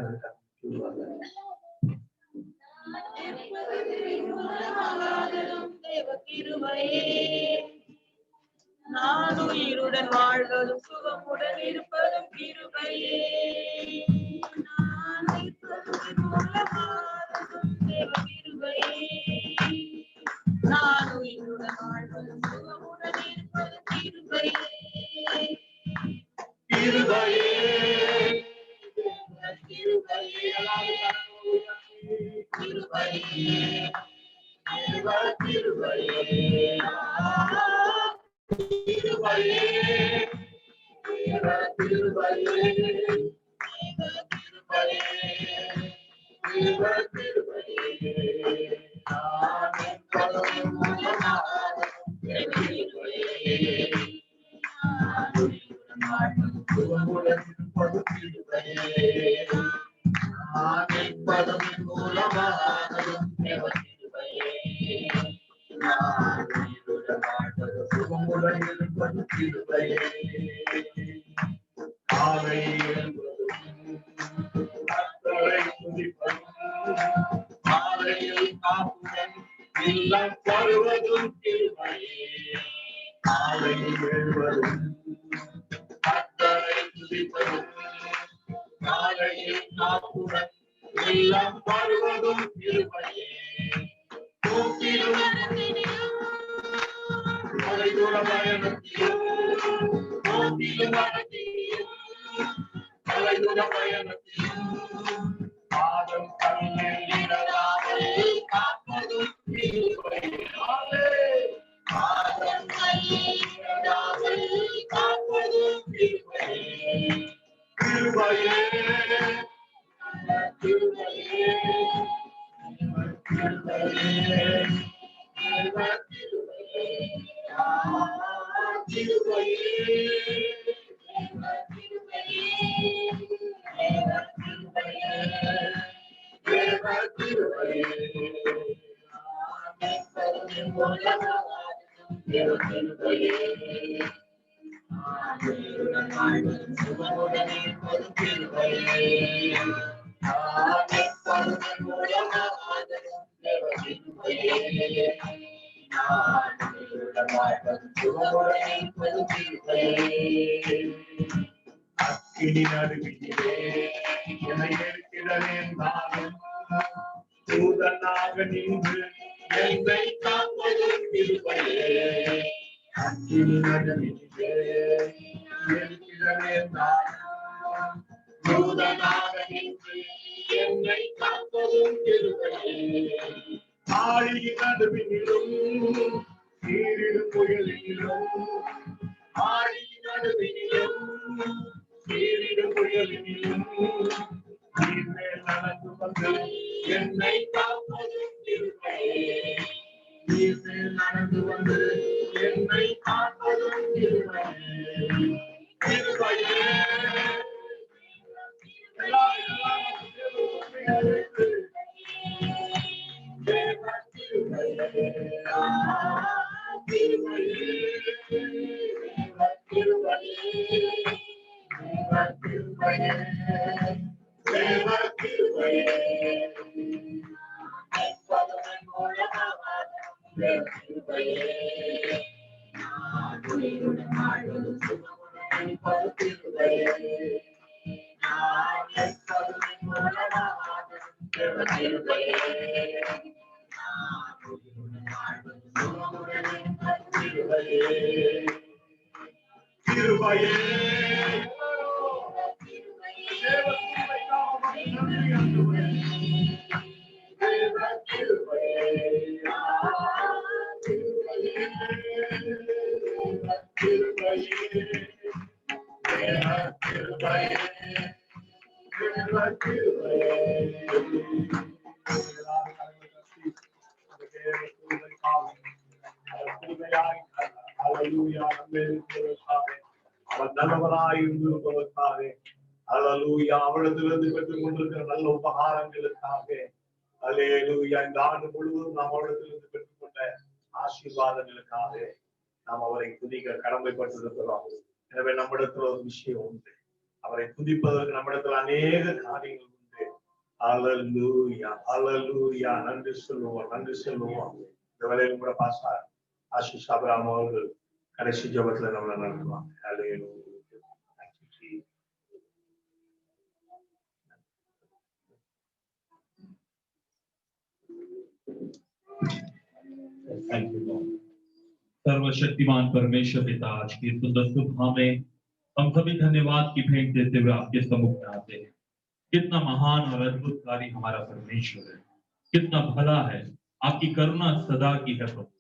நான் உயிருடன் வாழ்வதும் சுகமுடன் இருப்பதும் கிருபையே, நான் நிற்பதும் மூலமானதும் தேவ கிருபையே, நான் உயிருடன் வாழ்வதும் சுகமுடன் இருப்பதும் கிருபையே, கிருபையே கிருபையே, கிருபையே, ஆணைப்படும் மூலமானதும் தேவ கிருபையே. நான் உயிருடன் வாழ்வது சுகமுடன் இருப்பது கிருபையே. காலை எழும்புவதும் கர்த்தரை துதிப்பதும் மாலையில் காப்புடன் இல்லம் வருவதும் கிருபையே. காலை எழுவதும் கர்த்தரை துதிப்பதும் மாலையில் காப்புடன் இல்லம் வருவதும் கிருபையே. போக்கிலும் வரத்தினிலும் தொலைதூர பயணத்திலும் போக்கிலும் வரத்தினிலும் தொலைதூர பயணத்திலும் பாதம் கண்ணில் இடராமல் காப்பதும் கிருபையே. பாதம் கண்ணில் இடராமல் காப்பதும் கிருபையே. கிருபையே கிருபையே கிருபையே அக்கினி நடுவிலே என்னை ஏற்கிறேன் தூதனாக நின்று என்னை காப்பதும் கிருபையே. அக்கினி நடுவிலே ஏற்கிறேன் தூதனாக நின்று என்னை காப்பதும் கிருபையே. ஆழியின் நடுவிலும் நீரிடும் புயலிலும் ஆழியின் நடுவிலும் நீரிடும் புயலிலும் நீர்மேல் நடந்து வந்து என்னை காப்பதும் கிருபையே. நீர்மேல் நடந்து வந்து என்னை காப்பதும் கிருபையே. கிருபையே அவளிடத்திலிருந்து பெற்றுக் கொண்டிருக்கிற நல்ல உபகாரங்களுக்காக அல்லேலூயா. இந்த ஆண்டு முழுவதும் நாம் அவளிடத்திலிருந்து பெற்றுக்கொண்ட ஆசீர்வாதங்களுக்காக நாம் அவரை துதிக்க கடமைப்பட்டிருக்கிறோம். எனவே நம்மிடத்துல ஒரு விஷயம் உண்டு, அவரை துதிப்பதற்கு நம்மிடத்துல அநேக காரியங்கள் உண்டு. அல்லேலூயா அல்லேலூயா. நன்றி சொல்லுவோம் நன்றி சொல்லுவோம். இந்த வேளையிலும் கூட பாஸ்டர் ஆஷிஷ் அபிராம் அவர்கள் கடைசி ஜெபத்துல நம்மளை நடத்துவாங்க. அல்லேலூயா. सर्वशक्तिमान परमेश्वर पिता, आज की सुंदर सुबह में हम सभी धन्यवाद की भेंट देते हुए आपके सम्मुख में आते हैं। कितना महान और अद्भुत कार्य हमारा परमेश्वर है, कितना भला है, आपकी करुणा सदा की है प्रभु।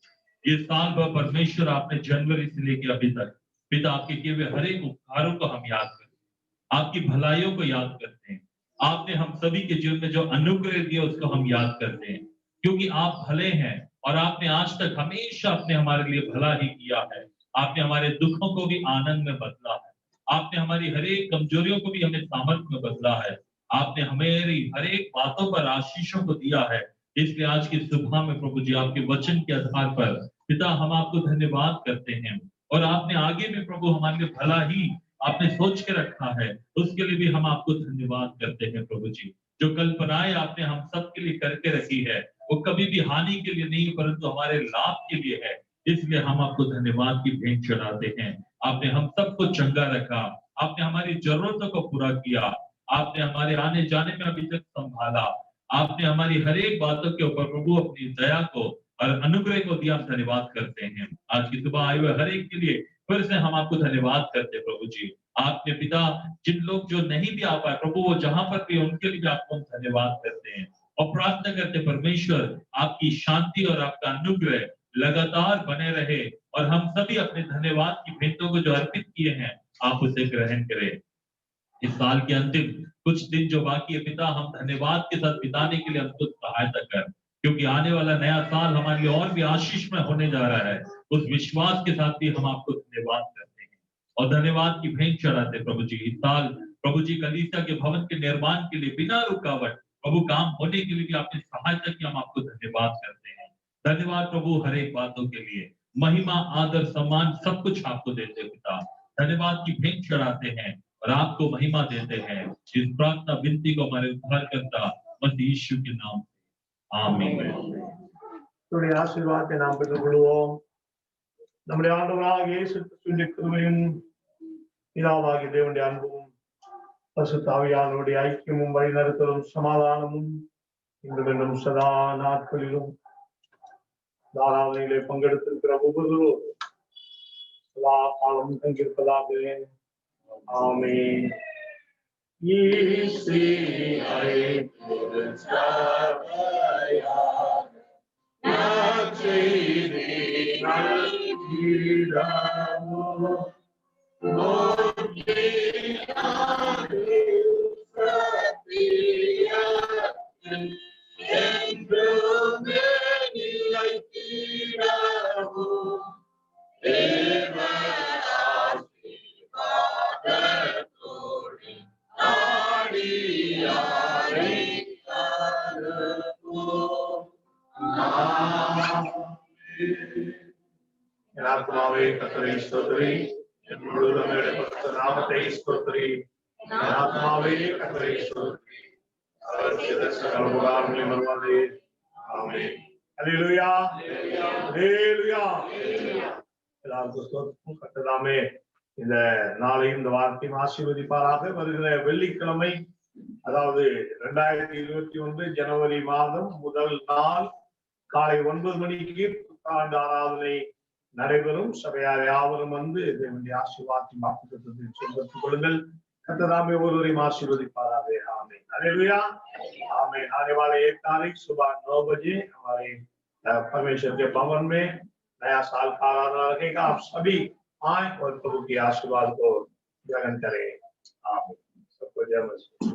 ये साल भर परमेश्वर आपने जनवरी से लेकर अभी तक पिता आपके किए हुए हर एक उपकारों को हम याद करते हैं, आपकी भलाइयों को याद करते हैं। आपने हम सभी के जीवन में जो अनुग्रह दिया उसको हम याद करते हैं, क्योंकि आप भले हैं और आपने आज तक हमेशा अपने हमारे लिए भला ही किया है। आपने हमारे दुखों को भी आनंद में बदला है, आपने हमारी हर एक कमजोरियों को भी हमें सामर्थ्य में बदला है। आपने हमारी हर एक बातों पर आशीषों को दिया है। इसलिए आज की सुबह में प्रभु जी आपके वचन के आधार पर पिता हम आपको धन्यवाद करते हैं, और आपने आगे में प्रभु हमारे लिए भला ही आपने सोच के रखा है, उसके लिए भी हम आपको धन्यवाद करते हैं प्रभु जी। जो कल्पनाएं आपने हम सब के लिए करके रखी है वो कभी भी हानि के लिए नहीं परंतु हमारे लाभ के लिए है, इसलिए हम आपको धन्यवाद की भेंट चढ़ाते हैं। आपने हम सबको चंगा रखा, आपने हमारी जरूरतों को पूरा किया, आपने हमारे आने जाने में अभी तक संभाला, आपने हमारी हर एक बातों के ऊपर प्रभु अपनी दया को और अनुग्रह को दिया। हम धन्यवाद करते हैं। आज की सुबह आए हुए हर एक के लिए फिर से हम आपको धन्यवाद करते हैं प्रभु जी। आपने पिता जिन लोग जो नहीं भी आ पाए प्रभु वो जहां पर भी उनके लिए भी आपको हम धन्यवाद करते हैं और प्रार्थना करते परमेश्वर आपकी शांति और आपका अनुग्रह लगातार बने रहे, और हम सभी अपने धन्यवाद की भेंटों को जो अर्पित किए हैं आप उसे ग्रहण करें। इस साल के अंतिम कुछ दिन जो बाकी है पिता, हम धन्यवाद के साथ बिताने के लिए हमको सहायता कर, क्योंकि आने वाला नया साल हमारे लिए और भी आशीषमय होने जा रहा है। उस विश्वास के साथ भी हम आपको धन्यवाद करते हैं और धन्यवाद की भेंट चढ़ाते हैं प्रभु जी। इस साल प्रभु जी कलीसिया के भवन के निर्माण के लिए बिना रुकावट प्रभु काम होने के लिए भी आपने सहायता की, हम आपको धन्यवाद करते हैं। धन्यवाद प्रभु हर एक बातों के लिए, महिमा आदर सम्मान सब कुछ आपको देते हैं पिता। धन्यवाद की भेंट चढ़ाते हैं और आपको महिमा देते हैं। इस प्रार्थना विनती को हमारे उद्धारकर्ता मसीह यीशु के नाम से आमीन। உடைய ஆசீர்வாதத்தை நாம் பெற்றுக்கொள்வோம். நம்முடைய ஆண்டவராகிய இயேசு கிறிஸ்துவின் கிருபையும் பிதாவாகிய தேவனுடைய அன்பும் பரிசுத்த ஆவியானவருடைய ஐக்கியமும் வழிநடத்தலும் சமாதானமும் இன்றும் சதா நாட்களிலும் தாராளங்களிலே பங்கெடுத்திருக்கிற ஒவ்வொருவரும் சதா காலம் தங்கியிருப்பதாக. ஆமென். என் ஆத்மாவே கர்த்தரை ஸ்தோத்திரி, என் முழு உள்ளமே பரிசுத்த நாமத்தை ஸ்தோத்திரி. என் ஆத்மாவே கர்த்தரை ஸ்தோத்திரி, அவர் செய்த சகல உபகாரங்களையும் மறவாதே. ஆமென். அல்லேலூயா, அல்லேலூயா. எல்லாருக்கும் ஸ்தோத்திரம். கர்த்தராமே இந்த நாளையும் இந்த வார்த்தையும் ஆசீர்வதிப்பாராக. வருகிற வெள்ளிக்கிழமை, அதாவது 2021 ஜனவரி மாதம் முதல் நாள் காலை 9 மணிக்கு புத்தாண்டு ஆராதனை நடைபெறும். சபையார் யாவரும் வந்து தேவனுடைய ஆசீர்வாதத்தை வாக்குத்தத்தத்தை பெற்றுக் கொள்ளுங்கள். கர்த்தராமே ஒருவரையும் आशीर्वदिपाराக. आमीन, हालेलुया, आमीन। आने वाले 1 तारीख सुबह 9 बजे हमारे परमेश्वर के भवन में नया साल का आराधना रखेगा। आप सभी आए और प्रभु के आशीर्वाद को ग्रहण करें। आमीन। सबको जय मसीह।